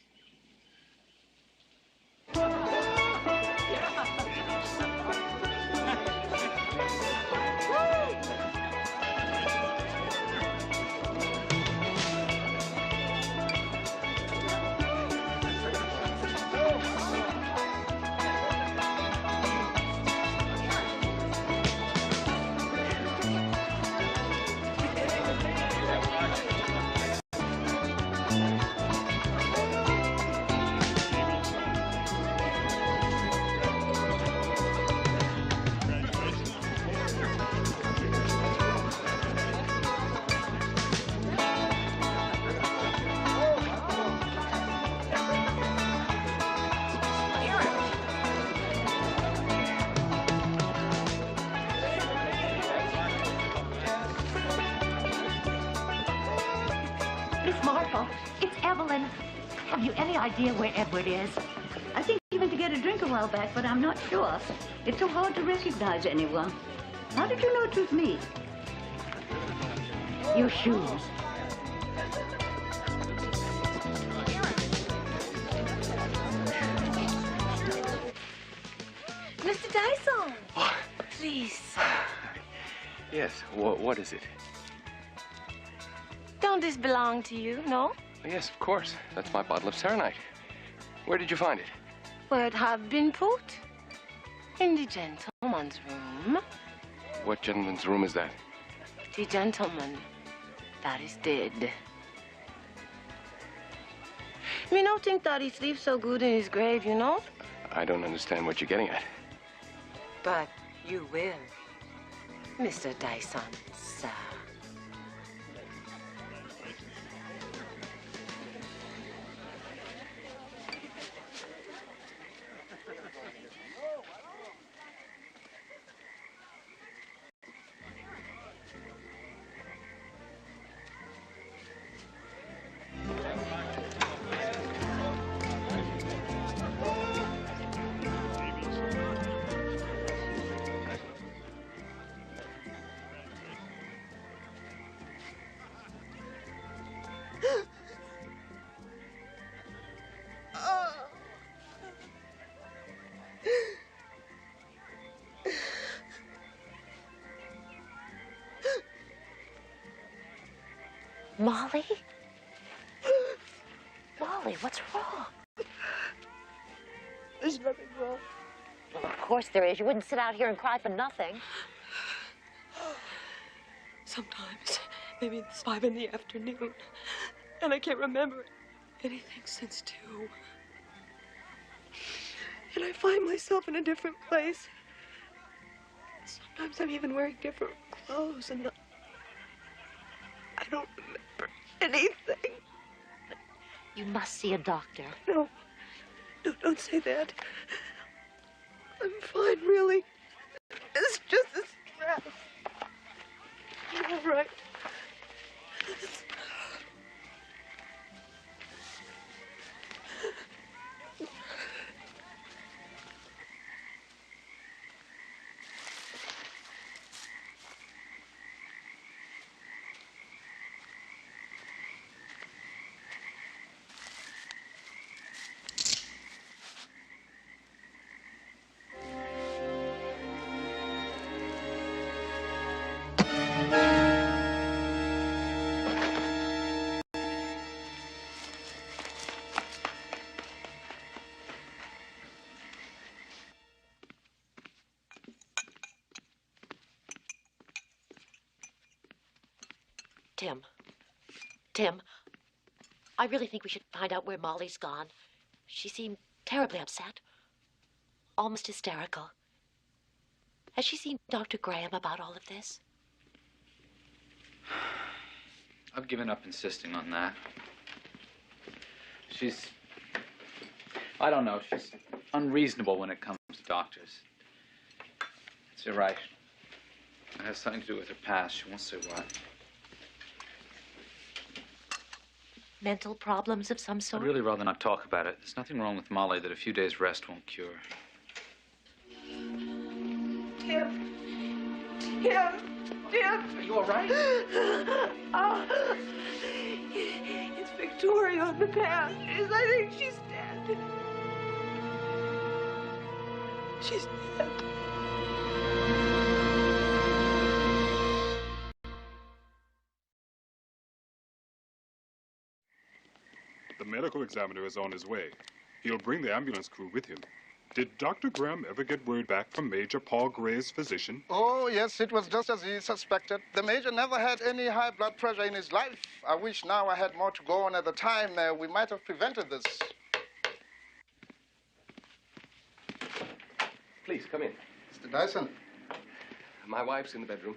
Arthur, it's Evelyn. Have you any idea where Edward is? I think he went to get a drink a while back, but I'm not sure. It's so hard to recognize anyone. How did you know it was me? Your shoes. Mr. Dyson. Please. Yes, what is it? Don't this belong to you, no? Yes, of course. That's my bottle of Serenite. Where did you find it? Where it have been put? In the gentleman's room. What gentleman's room is that? The gentleman that is dead. Me no think that he sleeps so good in his grave, you know? I don't understand what you're getting at. But you will, Mr. Dyson, sir. Molly? Molly, what's wrong? There's nothing wrong. Well, of course there is. You wouldn't sit out here and cry for nothing. Sometimes, maybe it's 5 in the afternoon, and I can't remember anything since 2. And I find myself in a different place. Sometimes I'm even wearing different clothes, and I don't remember anything. You must see a doctor. No, don't say that. I'm fine, really. It's just a stress. You're all right. Tim, I really think we should find out where Molly's gone. She seemed terribly upset, almost hysterical. Has she seen Dr. Graham about all of this? I've given up insisting on that. I don't know, she's unreasonable when it comes to doctors. It's irrational. It has something to do with her past. She won't say what. Mental problems of some sort? I'd really rather not talk about it. There's nothing wrong with Molly that a few days' rest won't cure. Tim. Are you all right? It's Victoria on the path. I think she's dead. She's dead. The medical examiner is on his way. He'll bring the ambulance crew with him. Did Dr. Graham ever get word back from Major Paul Gray's physician? Oh, yes, it was just as he suspected. The Major never had any high blood pressure in his life. I wish now I had more to go on at the time. We might have prevented this. Please, come in. Mr. Dyson. My wife's in the bedroom.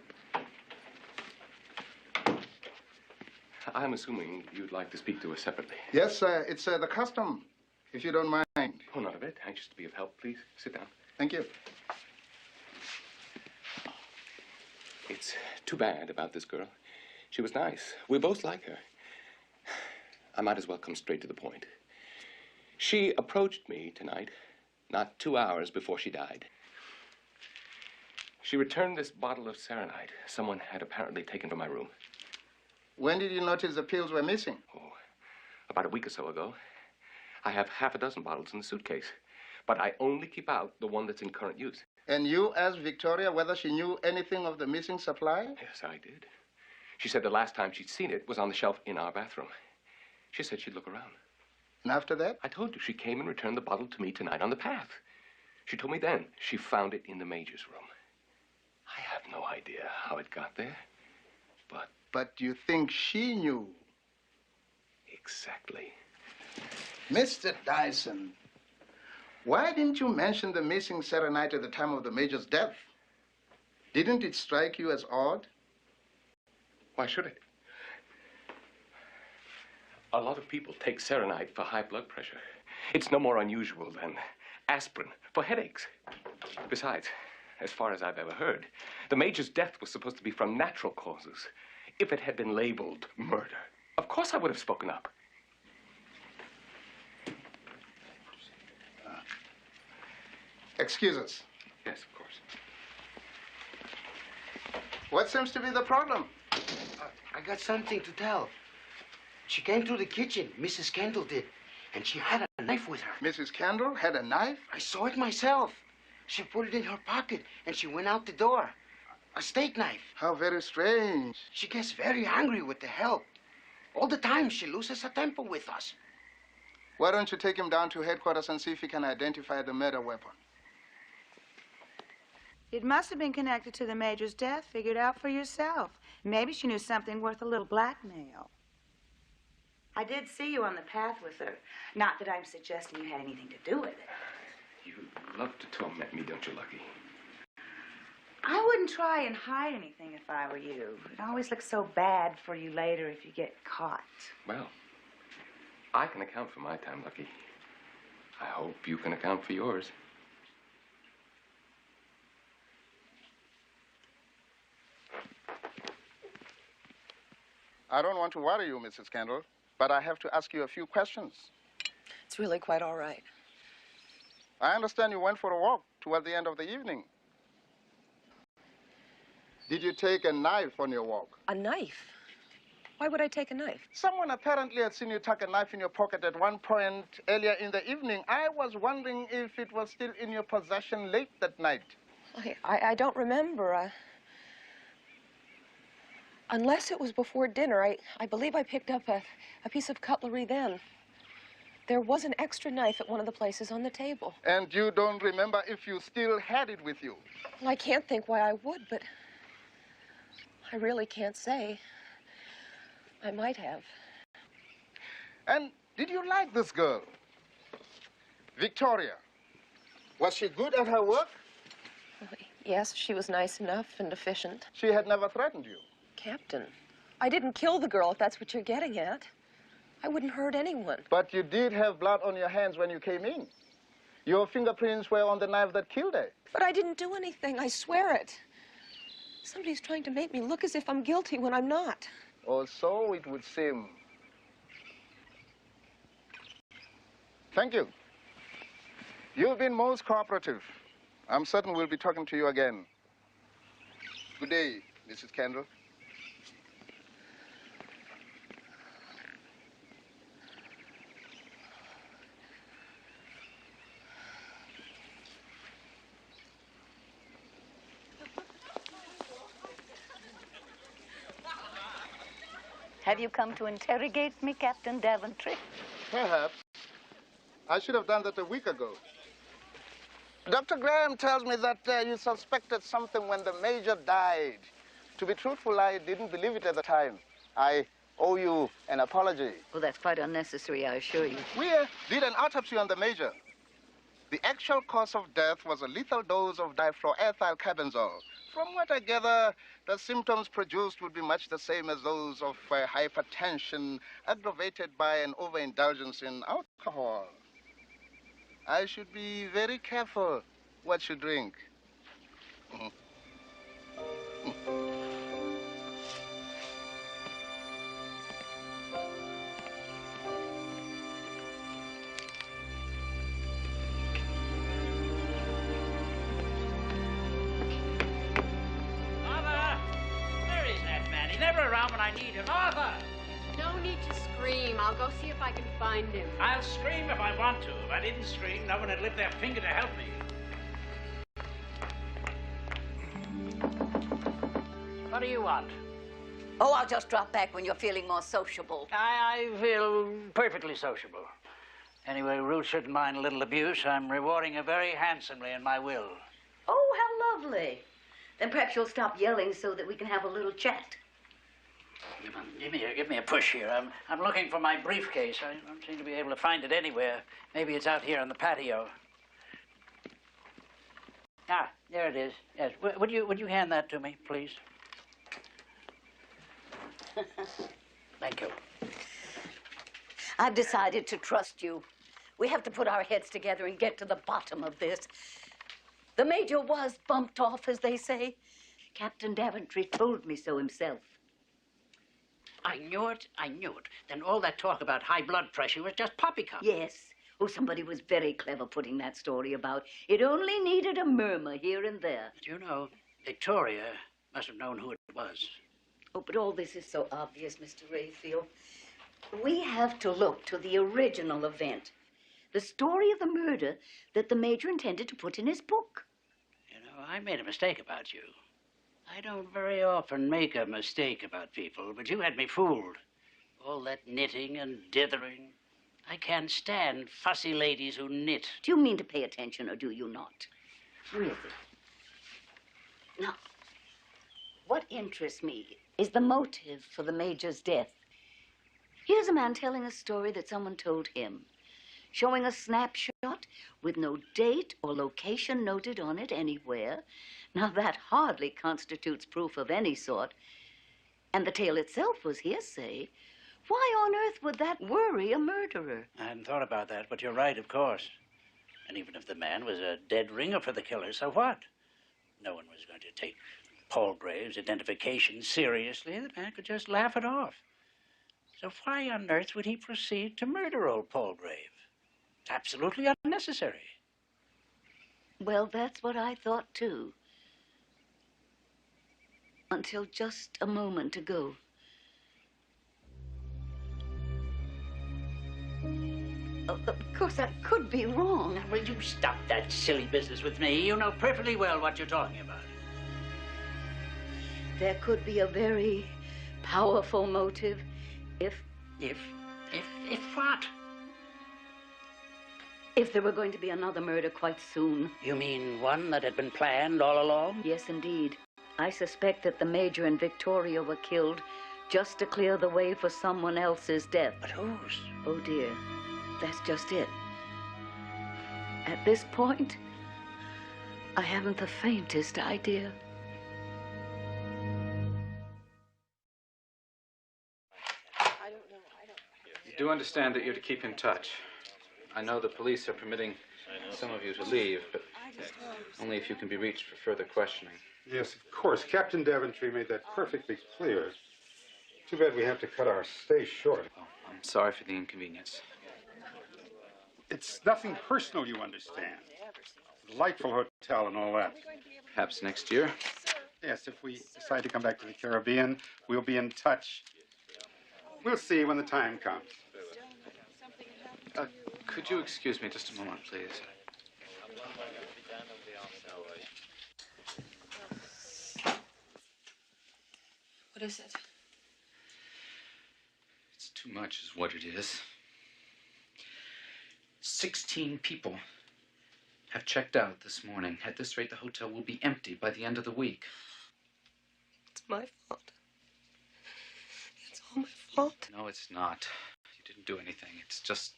I'm assuming you'd like to speak to us separately. Yes, it's the custom, if you don't mind. Oh, not a bit. Anxious to be of help. Please, sit down. Thank you. It's too bad about this girl. She was nice. We both like her. I might as well come straight to the point. She approached me tonight, not 2 hours before she died. She returned this bottle of Serenite someone had apparently taken from my room. When did you notice the pills were missing? Oh, about a week or so ago. I have half a dozen bottles in the suitcase, but I only keep out the one that's in current use. And you asked Victoria whether she knew anything of the missing supply? Yes, I did. She said the last time she'd seen it was on the shelf in our bathroom. She said she'd look around. And after that? I told you she came and returned the bottle to me tonight on the path. She told me then she found it in the Major's room. I have no idea how it got there, but... But you think she knew? Exactly. Mr. Dyson, why didn't you mention the missing Serenite at the time of the Major's death? Didn't it strike you as odd? Why should it? A lot of people take Serenite for high blood pressure. It's no more unusual than aspirin for headaches. Besides, as far as I've ever heard, the Major's death was supposed to be from natural causes. If it had been labeled murder, of course I would have spoken up. Excuse us. Yes, of course. What seems to be the problem? I got something to tell. She came to the kitchen, Mrs. Kendall did, and she had a knife with her. Mrs. Kendall had a knife? I saw it myself. She put it in her pocket, and she went out the door. A steak knife. How very strange. She gets very angry with the help. All the time, she loses her temper with us. Why don't you take him down to headquarters and see if he can identify the murder weapon? It must have been connected to the Major's death. Figure it out for yourself. Maybe she knew something worth a little blackmail. I did see you on the path with her. Not that I'm suggesting you had anything to do with it. You love to torment me, don't you, Lucky? I wouldn't try and hide anything if I were you. It always looks so bad for you later if you get caught. Well, I can account for my time, Lucky. I hope you can account for yours. I don't want to worry you, Mrs. Kendall, but I have to ask you a few questions. It's really quite all right. I understand you went for a walk toward the end of the evening. Did you take a knife on your walk? A knife? Why would I take a knife? Someone apparently had seen you tuck a knife in your pocket at one point earlier in the evening. I was wondering if it was still in your possession late that night. I don't remember. Unless it was before dinner, I believe I picked up a piece of cutlery then. There was an extra knife at one of the places on the table. And you don't remember if you still had it with you? Well, I can't think why I would, but I really can't say. I might have. And did you like this girl? Victoria. Was she good at her work? Yes, she was nice enough and efficient. She had never threatened you? Captain, I didn't kill the girl, if that's what you're getting at. I wouldn't hurt anyone. But you did have blood on your hands when you came in. Your fingerprints were on the knife that killed her. But I didn't do anything, I swear it. Somebody's trying to make me look as if I'm guilty when I'm not. Or so it would seem. Thank you. You've been most cooperative. I'm certain we'll be talking to you again. Good day, Mrs. Kendall. Have you come to interrogate me, Captain Daventry? Perhaps. I should have done that a week ago. Dr. Graham tells me that you suspected something when the Major died. To be truthful, I didn't believe it at the time. I owe you an apology. Well, that's quite unnecessary, I assure you. We did an autopsy on the Major. The actual cause of death was a lethal dose of difluoroethyl carbenzole. From what I gather, the symptoms produced would be much the same as those of hypertension aggravated by an overindulgence in alcohol. I should be very careful what you drink. He's never around when I need him. Arthur! No need to scream. I'll go see if I can find him. I'll scream if I want to. If I didn't scream, no one would lift their finger to help me. What do you want? Oh, I'll just drop back when you're feeling more sociable. I feel perfectly sociable. Anyway, Ruth shouldn't mind a little abuse. I'm rewarding her very handsomely in my will. Oh, how lovely. Then perhaps you'll stop yelling so that we can have a little chat. Give me a push here. I'm looking for my briefcase. I don't seem to be able to find it anywhere. Maybe it's out here on the patio. Ah, there it is. Yes. Would you hand that to me, please? Thank you. I've decided to trust you. We have to put our heads together and get to the bottom of this. The Major was bumped off, as they say. Captain Daventry told me so himself. I knew it. Then all that talk about high blood pressure was just poppycock. Yes. Oh, somebody was very clever putting that story about. It only needed a murmur here and there. But you know, Victoria must have known who it was. Oh, but all this is so obvious, Mr. Rayfield. We have to look to the original event. The story of the murder that the Major intended to put in his book. You know, I made a mistake about you. I don't very often make a mistake about people, but you had me fooled. All that knitting and dithering. I can't stand fussy ladies who knit. Do you mean to pay attention, or do you not? Really? Now, what interests me is the motive for the Major's death. Here's a man telling a story that someone told him, showing a snapshot with no date or location noted on it anywhere. Now, that hardly constitutes proof of any sort. And the tale itself was hearsay. Why on earth would that worry a murderer? I hadn't thought about that, but you're right, of course. And even if the man was a dead ringer for the killer, so what? No one was going to take Palgrave's identification seriously. The man could just laugh it off. So why on earth would he proceed to murder old Palgrave? It's absolutely unnecessary. Well, that's what I thought, too. Until just a moment ago. Of course, that could be wrong. Now, will you stop that silly business with me? You know perfectly well what you're talking about. There could be a very powerful motive if what? If there were going to be another murder quite soon. You mean one that had been planned all along? Yes, indeed. I suspect that the Major and Victoria were killed just to clear the way for someone else's death. But whose? Oh, dear. That's just it. At this point, I haven't the faintest idea. You do understand that you're to keep in touch. I know the police are permitting some of you to leave, but only if you can be reached for further questioning. Yes, of course. Captain Daventry made that perfectly clear. Too bad we have to cut our stay short. Oh, I'm sorry for the inconvenience. It's nothing personal, you understand. Delightful hotel and all that. Perhaps next year? Yes, if we decide to come back to the Caribbean, we'll be in touch. We'll see when the time comes. Could you excuse me just a moment, please? What is it? It's too much is what it is. 16 people have checked out this morning. At this rate, the hotel will be empty by the end of the week. It's my fault. It's all my fault. No, it's not. You didn't do anything. It's just...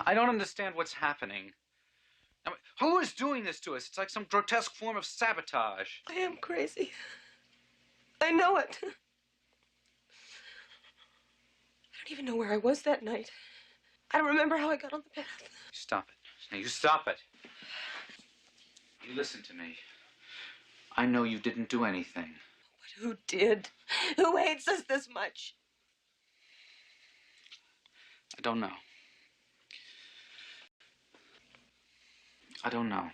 I don't understand what's happening. I mean, who is doing this to us? It's like some grotesque form of sabotage. I am crazy. I know it. I don't even know where I was that night. I don't remember how I got on the path. Stop it. Now, you stop it. You listen to me. I know you didn't do anything. But who did? Who hates us this much? I don't know. I don't know.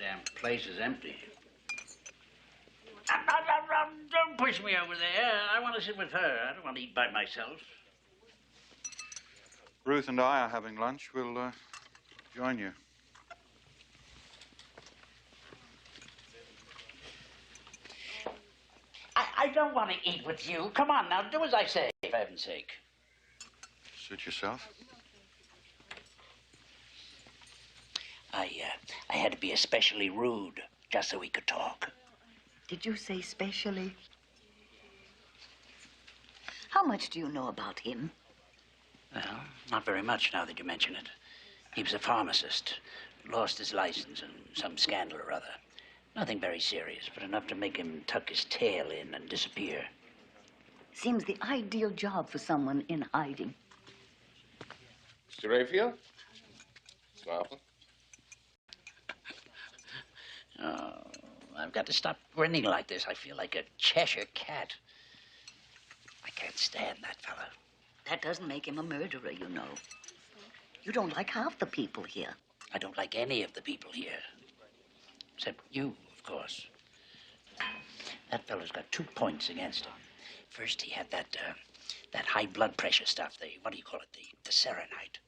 Damn place is empty. Don't push me over there. I want to sit with her. I don't want to eat by myself. Ruth and I are having lunch. We'll join you. I don't want to eat with you. Come on now, do as I say, for heaven's sake. Suit yourself. I had to be especially rude just so we could talk. Did you say specially? How much do you know about him? Well, not very much now that you mention it. He was a pharmacist, lost his license in some scandal or other. Nothing very serious, but enough to make him tuck his tail in and disappear. Seems the ideal job for someone in hiding. Mr. Rayfield? Smile. Oh, I've got to stop grinning like this. I feel like a Cheshire cat. I can't stand that fellow. That doesn't make him a murderer, you know. You don't like half the people here. I don't like any of the people here. Except you, of course. That fellow's got 2 points against him. First, he had that high blood pressure stuff, what do you call it, the Serenite.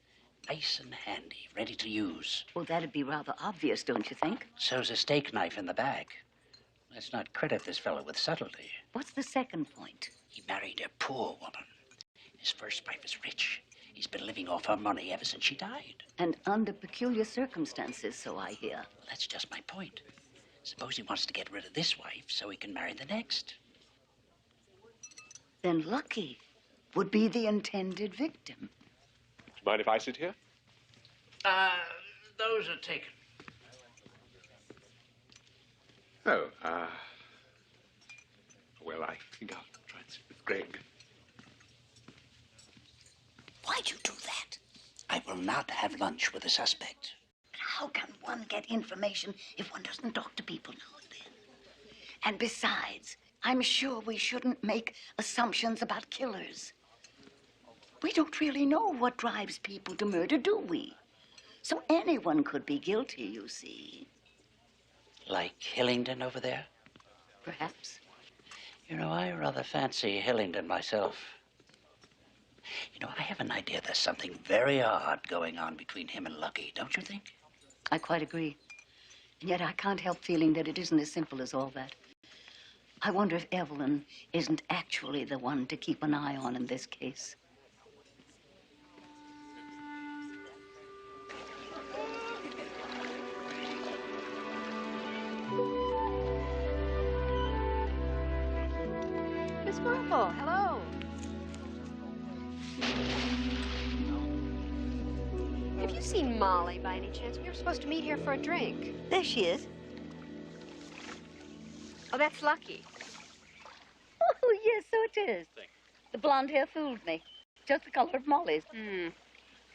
Nice and handy, ready to use. Well, that'd be rather obvious, don't you think? So's a steak knife in the bag. Let's not credit this fellow with subtlety. What's the second point? He married a poor woman. His first wife is rich. He's been living off her money ever since she died. And under peculiar circumstances, so I hear. That's just my point. Suppose he wants to get rid of this wife so he can marry the next. Then Lucky would be the intended victim. Mind if I sit here? Those are taken. Oh, well, I think I'll try and sit with Greg. Why'd you do that? I will not have lunch with a suspect. But how can one get information if one doesn't talk to people now and then? And besides, I'm sure we shouldn't make assumptions about killers. We don't really know what drives people to murder, do we? So anyone could be guilty, you see. Like Hillingdon over there? Perhaps. You know, I rather fancy Hillingdon myself. You know, I have an idea there's something very odd going on between him and Lucky, don't you think? I quite agree. And yet I can't help feeling that it isn't as simple as all that. I wonder if Evelyn isn't actually the one to keep an eye on in this case. Miss Marple, hello. Have you seen Molly by any chance? We were supposed to meet here for a drink. There she is. Oh, that's Lucky. Oh, yes, so it is. The blonde hair fooled me. Just the color of Molly's.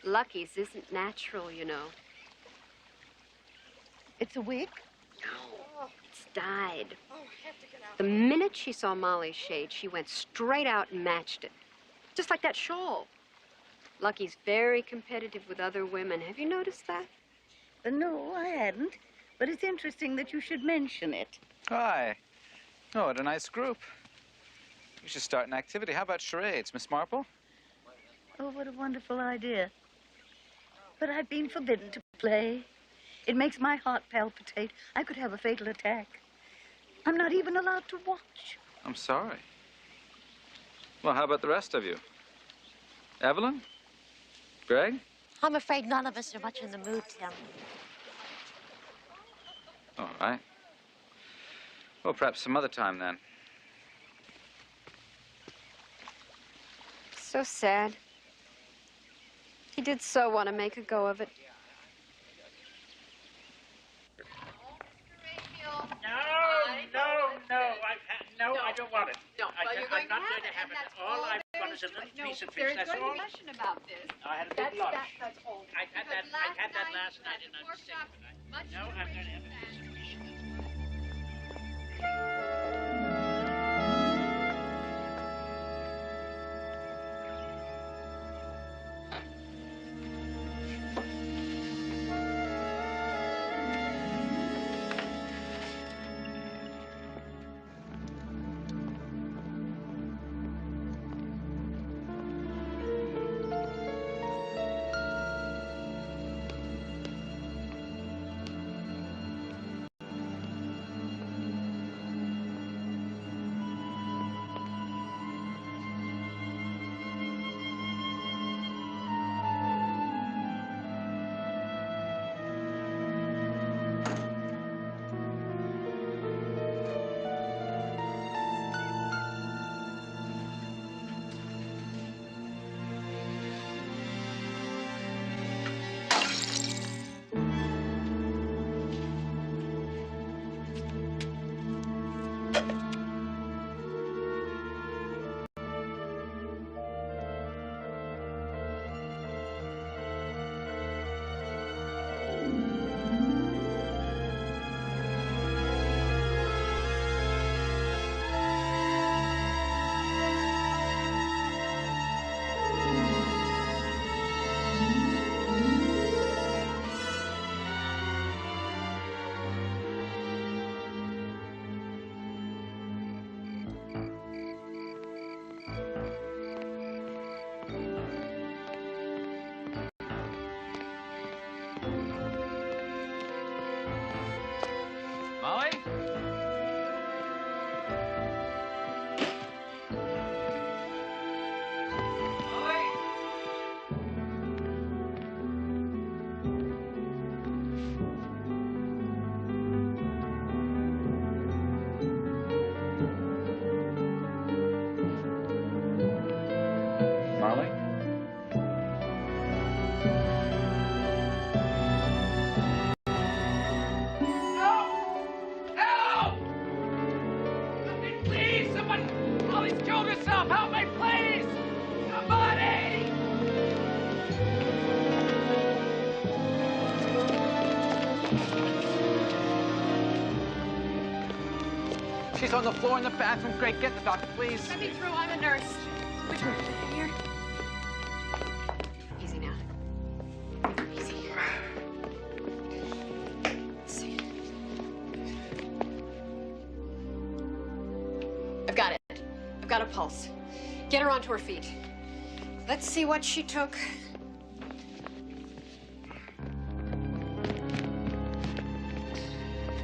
Lucky's isn't natural, you know. It's a wig? No, it's dyed. The minute she saw Molly's shade, she went straight out and matched it. Just like that shawl. Lucky's very competitive with other women. Have you noticed that? No, I hadn't. But it's interesting that you should mention it. Hi. Oh, what a nice group. We should start an activity. How about charades, Miss Marple? Oh, what a wonderful idea. But I've been forbidden to play. It makes my heart palpitate. I could have a fatal attack. I'm not even allowed to watch. I'm sorry. Well, how about the rest of you? Evelyn? Greg? I'm afraid none of us are much in the mood, Tim. All right. Well, perhaps some other time, then. So sad. He did so want to make a go of it. No, I don't want it. No, well, you're going I'm not to going to have it. All I want is a little piece of fish, that's all. discussion about this. I had a big lunch. That's all. I had that last night and I'm sick of it. No, I'm going to have a piece of fish. She's on the floor in the bathroom. Great, get the doctor, please. Let me through. I'm a nurse. Which one? Here? Easy now. Easy. Let's see. I've got it. I've got a pulse. Get her onto her feet. Let's see what she took.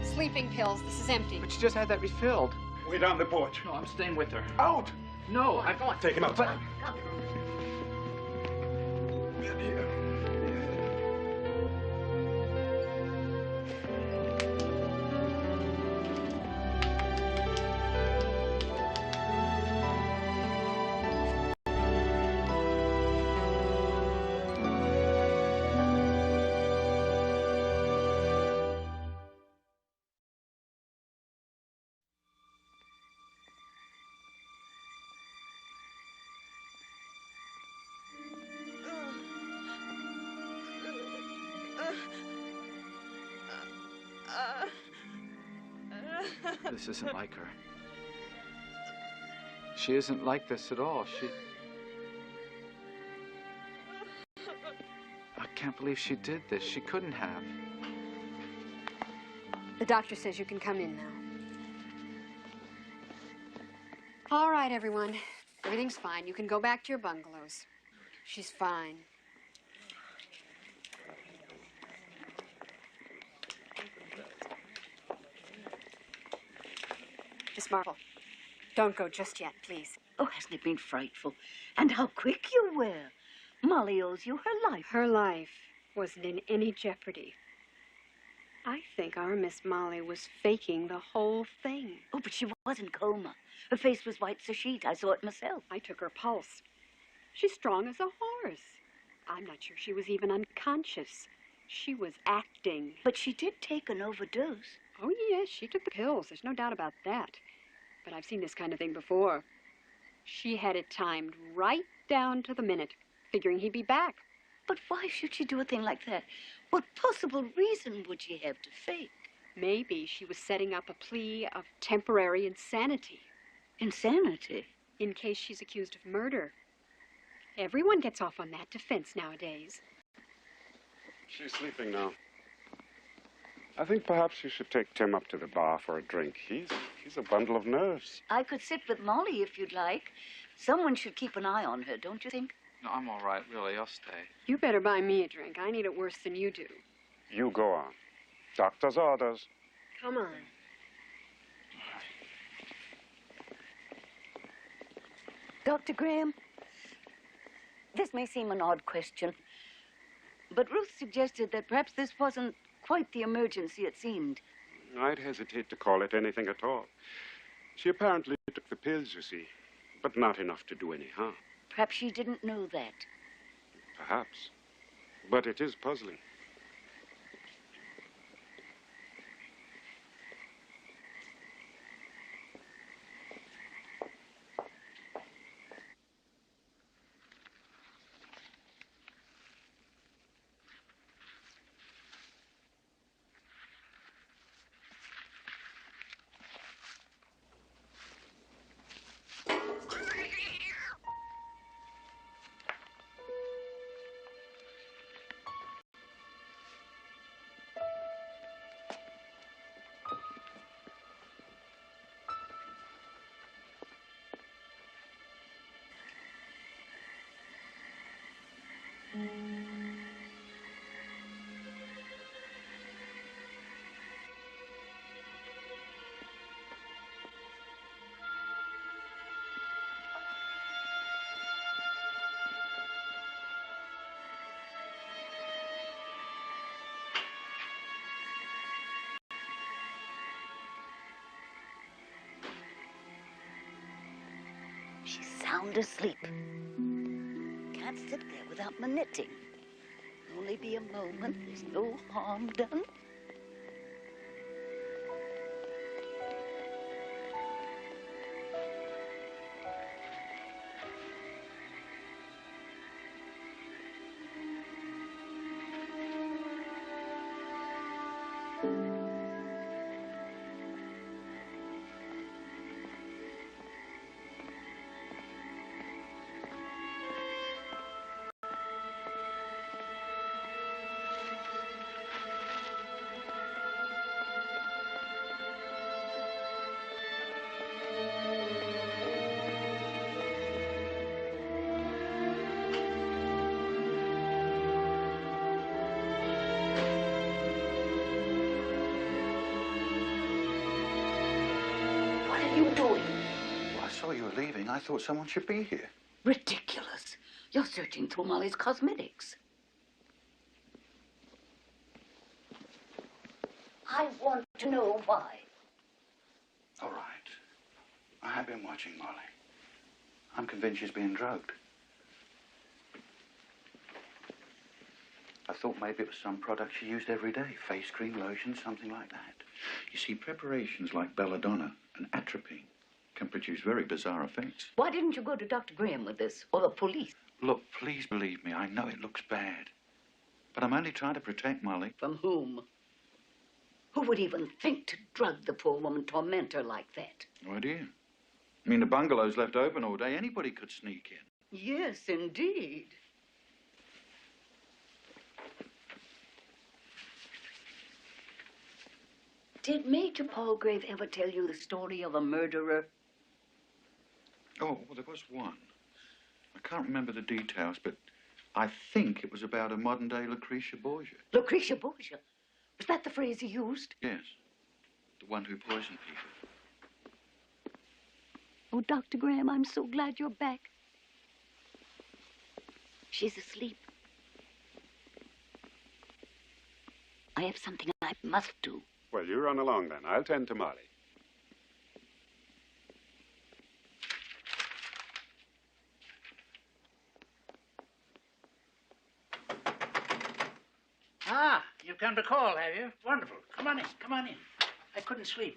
Sleeping pills. This is empty. But she just had that refilled. Way down the porch. No, I'm staying with her. Out! No, I can't take him outside. This isn't like her. She isn't like this at all. I can't believe she did this. She couldn't have. The doctor says you can come in now. All right, everyone. Everything's fine. You can go back to your bungalows. She's fine. Miss Marple, don't go just yet, please. Oh, hasn't it been frightful? And how quick you were. Molly owes you her life. Her life wasn't in any jeopardy. I think our Miss Molly was faking the whole thing. Oh, but she was in coma. Her face was white as a sheet. I saw it myself. I took her pulse. She's strong as a horse. I'm not sure she was even unconscious. She was acting. But she did take an overdose. Oh, yes, she took the pills. There's no doubt about that. But I've seen this kind of thing before. She had it timed right down to the minute, figuring he'd be back. But why should she do a thing like that? What possible reason would she have to fake? Maybe she was setting up a plea of temporary insanity. Insanity? In case she's accused of murder. Everyone gets off on that defense nowadays. She's sleeping now. I think perhaps you should take Tim up to the bar for a drink. He's a bundle of nerves. I could sit with Molly if you'd like. Someone should keep an eye on her, don't you think? No, I'm all right, really. I'll stay. You better buy me a drink. I need it worse than you do. You go on. Doctor's orders. Come on. Dr. Graham, this may seem an odd question, but Ruth suggested that perhaps this wasn't quite the emergency it seemed. I'd hesitate to call it anything at all. She apparently took the pills, you see, but not enough to do any harm. Perhaps she didn't know that. Perhaps. But it is puzzling. She's sound asleep. Can't sit there without my knitting. Only be a moment. There's no harm done. were leaving, I thought someone should be here. Ridiculous. You're searching through Molly's cosmetics. I want to know why. All right. I have been watching Molly. I'm convinced she's being drugged. I thought maybe it was some product she used every day. Face cream, lotion, something like that. You see, preparations like belladonna and atropine can produce very bizarre effects. Why didn't you go to Dr. Graham with this, or the police? Look, please believe me, I know it looks bad. But I'm only trying to protect Molly. From whom? Who would even think to drug the poor woman, torment her like that? No idea. I mean, the bungalow's left open all day. Anybody could sneak in. Yes, indeed. Did Major Palgrave ever tell you the story of a murderer? Oh, well, there was one. I can't remember the details, but I think it was about a modern-day Lucretia Borgia. Lucretia Borgia? Was that the phrase he used? Yes. The one who poisoned people. Oh, Dr. Graham, I'm so glad you're back. She's asleep. I have something I must do. Well, you run along then. I'll tend to Molly. Ah, you've come to call, have you? Wonderful. Come on in, come on in. I couldn't sleep.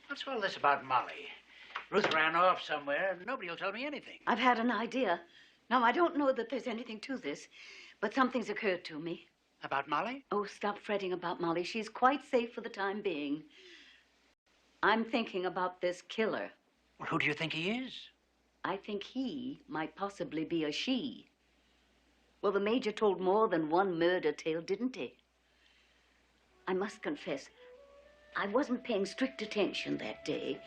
What's all this about Molly? Ruth ran off somewhere, and nobody will tell me anything. I've had an idea. Now, I don't know that there's anything to this, but something's occurred to me. About Molly? Oh, stop fretting about Molly. She's quite safe for the time being. I'm thinking about this killer. Well, who do you think he is? I think he might possibly be a she. Well, the Major told more than one murder tale, didn't he? I must confess, I wasn't paying strict attention that day.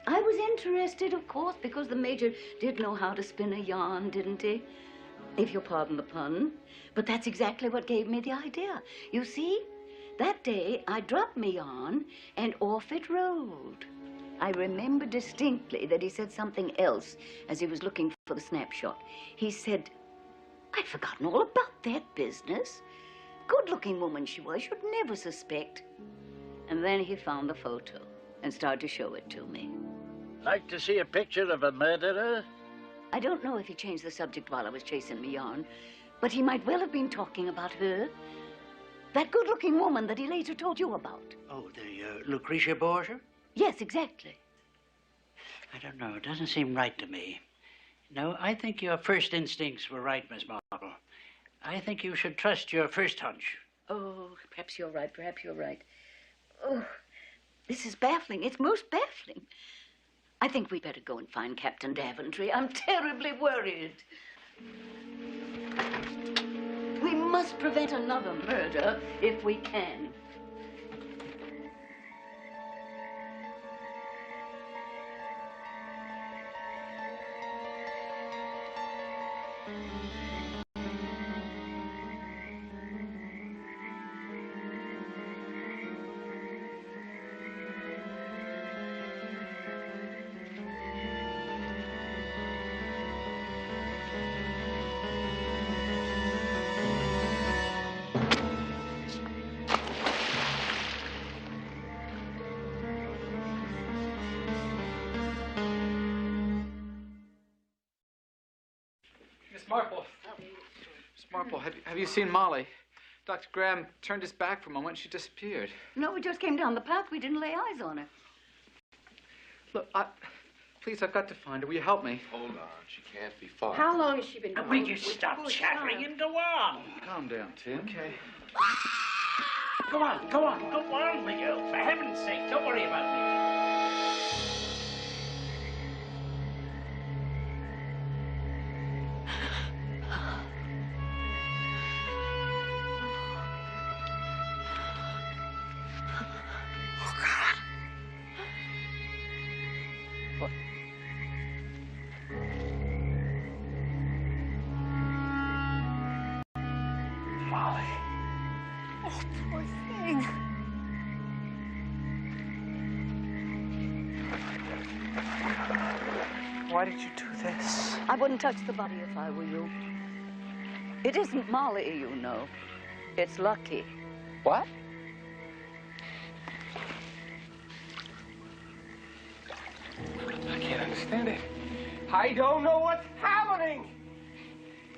I was interested, of course, because the Major did know how to spin a yarn, didn't he? If you'll pardon the pun. But that's exactly what gave me the idea. You see, that day I dropped me yarn and off it rolled. I remember distinctly that he said something else as he was looking for the snapshot. He said, I'd forgotten all about that business. Good-looking woman she was, you'd never suspect. And then he found the photo and started to show it to me. Like to see a picture of a murderer? I don't know if he changed the subject while I was chasing me yarn, but he might well have been talking about her. That good-looking woman that he later told you about. Oh, the Lucretia Borgia? Yes, exactly. I don't know. It doesn't seem right to me. No, I think your first instincts were right, Miss Marple. I think you should trust your first hunch. Oh, perhaps you're right. Perhaps you're right. Oh, this is baffling. It's most baffling. I think we'd better go and find Captain Daventry. I'm terribly worried. We must prevent another murder if we can. Miss Marple. Miss Marple, have you seen Molly? Dr. Graham turned his back for a moment. She disappeared. No, we just came down the path. We didn't lay eyes on her. Look, please, I've got to find her. Will you help me? Hold on. She can't be far. How long has she been gone? Will you stop chattering and go on? Calm down, Tim. Okay. Go on, go on, go on with you. For heaven's sake, don't worry about me. why did you do this? I wouldn't touch the body if I were you. It isn't Molly, you know. It's Lucky. What? I can't understand it. I don't know what's happening.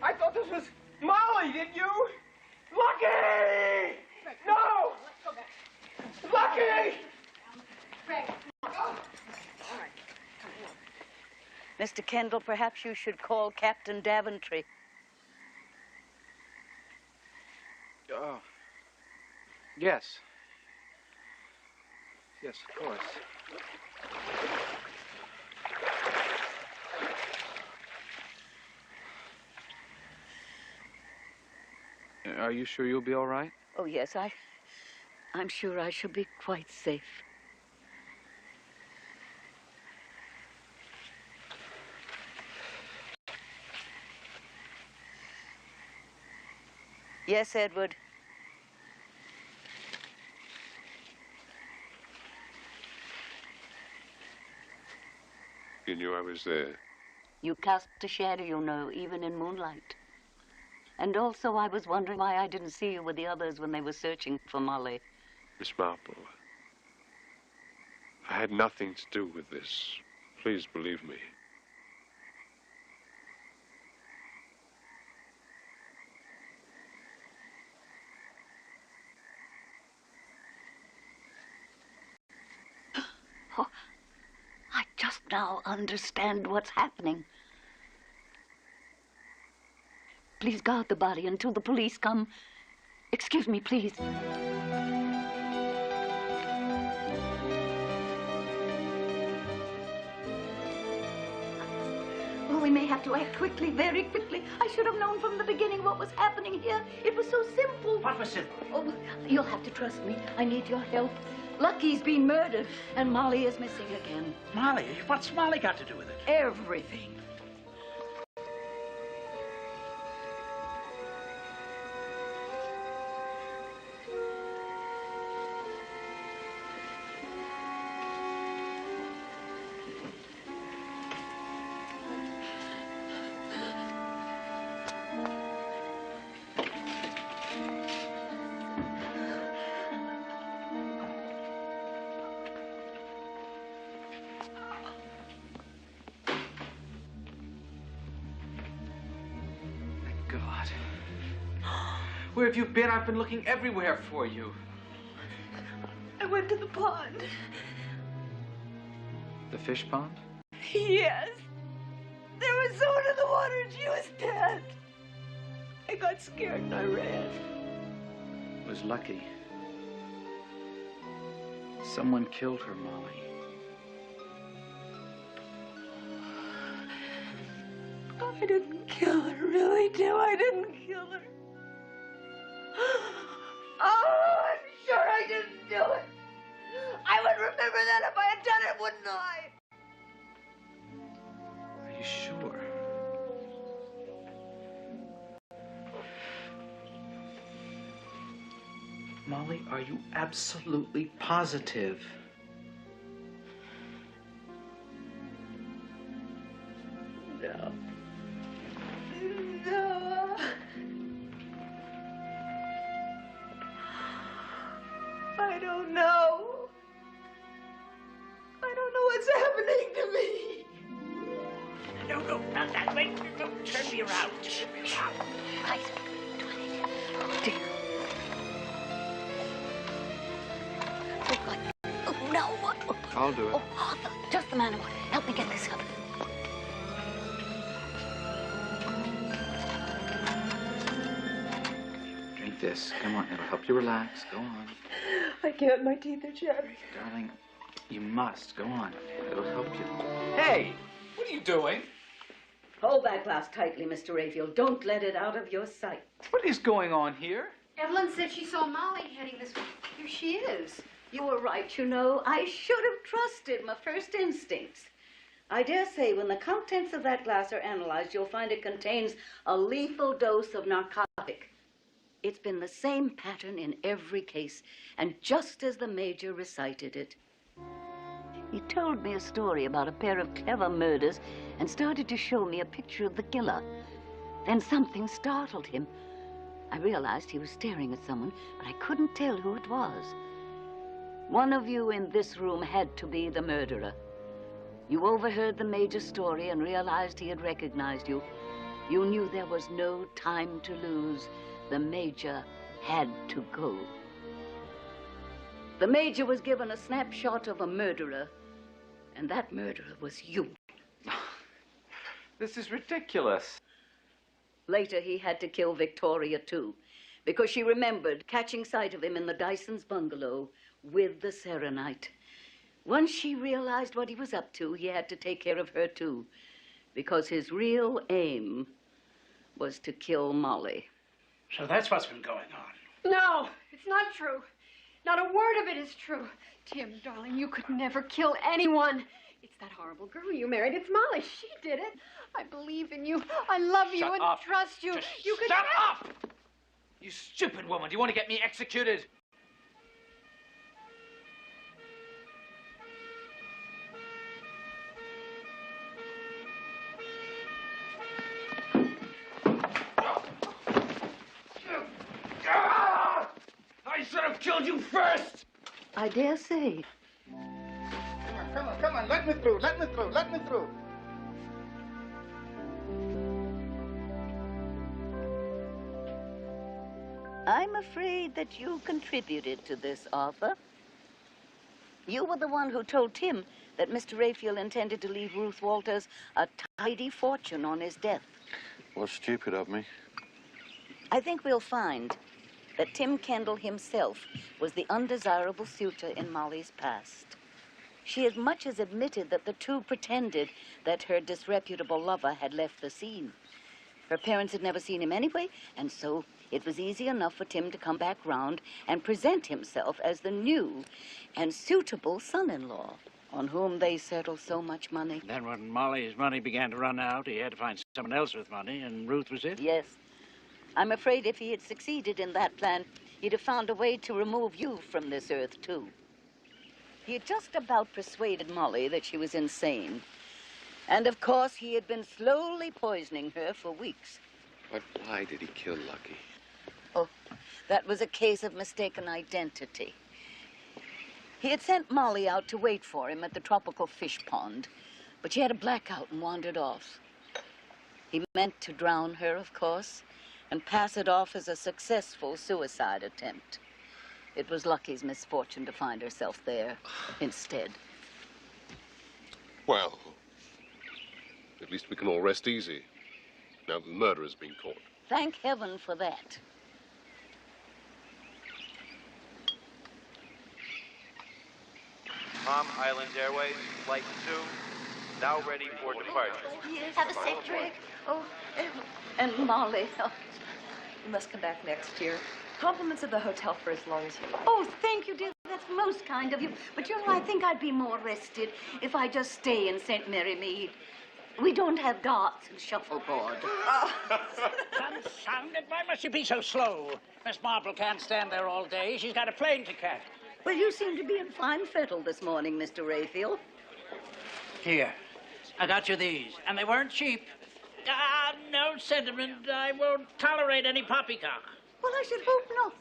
I thought this was Molly, did you? Lucky! No! Lucky! Mr. Kendall, perhaps you should call Captain Daventry. Oh. Yes. Yes, of course. Are you sure you'll be all right? Oh, yes, I'm sure I shall be quite safe. Yes, Edward. You knew I was there. You cast a shadow, you know, even in moonlight. And also, I was wondering why I didn't see you with the others when they were searching for Molly. Miss Marple, I had nothing to do with this. Please believe me. Oh, I just now understand what's happening. Please guard the body until the police come. Excuse me, please. Oh, we may have to act quickly, very quickly. I should have known from the beginning what was happening here. It was so simple. What was simple? Oh, you'll have to trust me. I need your help. Lucky's been murdered, and Molly is missing again. Molly? What's Molly got to do with it? Everything. God. Where have you been? I've been looking everywhere for you. I went to the pond. The fish pond? Yes. There was someone in the water and she was dead. I got scared and I ran. It was Lucky. Someone killed her, Molly. I didn't kill her, really, Tim. I didn't kill her. Oh, I'm sure I didn't do it. I would remember that if I had done it, wouldn't I? Are you sure? Molly, are you absolutely positive? No. No. I don't know. I don't know what's happening to me. No, not that way. No, turn me around. Turn me around. Right. Oh, dear. Oh, God. Oh, no. What? I'll do it. Oh, Arthur, just the man I want. Help me get this up. Drink this. Come on, it'll help you relax. Go on. I can't. My teeth are chattering. Darling, you must. Go on. It'll help you. Hey! What are you doing? Hold that glass tightly, Mr. Rayfield. Don't let it out of your sight. What is going on here? Evelyn said she saw Molly heading this way. Here she is. You were right, you know. I should have trusted my first instincts. I dare say when the contents of that glass are analyzed, you'll find it contains a lethal dose of narcotic. It's been the same pattern in every case, and just as the Major recited it. He told me a story about a pair of clever murders and started to show me a picture of the killer. Then something startled him. I realized he was staring at someone, but I couldn't tell who it was. One of you in this room had to be the murderer. You overheard the Major's story and realized he had recognized you. You knew there was no time to lose. The Major had to go. The Major was given a snapshot of a murderer, and that murderer was you. This is ridiculous. Later, he had to kill Victoria, too, because she remembered catching sight of him in the Dyson's bungalow with the serenite. Once she realized what he was up to, he had to take care of her, too, because his real aim was to kill Molly. So that's what's been going on. No, it's not true. Not a word of it is true. Tim, darling, you could never kill anyone. It's that horrible girl you married. It's Molly. She did it. I believe in you. I love you and trust you. You could Shut up! You stupid woman. Do you want to get me executed? I should have killed you first! I dare say. Come on, let me through, let me through, let me through. I'm afraid that you contributed to this, Arthur. You were the one who told Tim that Mr. Raphael intended to leave Ruth Walters a tidy fortune on his death. Was stupid of me. I think we'll find that Tim Kendall himself was the undesirable suitor in Molly's past. She as much as admitted that the two pretended that her disreputable lover had left the scene. Her parents had never seen him anyway, and so it was easy enough for Tim to come back round and present himself as the new and suitable son-in-law on whom they settled so much money. Then when Molly's money began to run out, he had to find someone else with money, and Ruth was it? Yes. I'm afraid if he had succeeded in that plan, he'd have found a way to remove you from this earth, too. He had just about persuaded Molly that she was insane. And, of course, he had been slowly poisoning her for weeks. But why did he kill Lucky? Oh, that was a case of mistaken identity. He had sent Molly out to wait for him at the tropical fish pond, but she had a blackout and wandered off. He meant to drown her, of course, and pass it off as a successful suicide attempt. It was Lucky's misfortune to find herself there instead. Well, at least we can all rest easy, now that the murderer's been caught. Thank heaven for that. Palm Island Airways, Flight 2, now ready for departure. Yes. Have a safe trip. Oh, and Molly. Oh. You must come back next year. Compliments of the hotel for as long as you like. Oh, thank you, dear. That's most kind of you. But, you know, I think I'd be more rested if I just stay in St. Mary Mead. We don't have darts and shuffleboard. Confounded, why must you be so slow? Miss Marple can't stand there all day. She's got a plane to catch. Well, you seem to be in fine fettle this morning, Mr. Raphael. Here, I got you these, and they weren't cheap. Ah, no sentiment. I won't tolerate any poppycock. Well, I should hope not.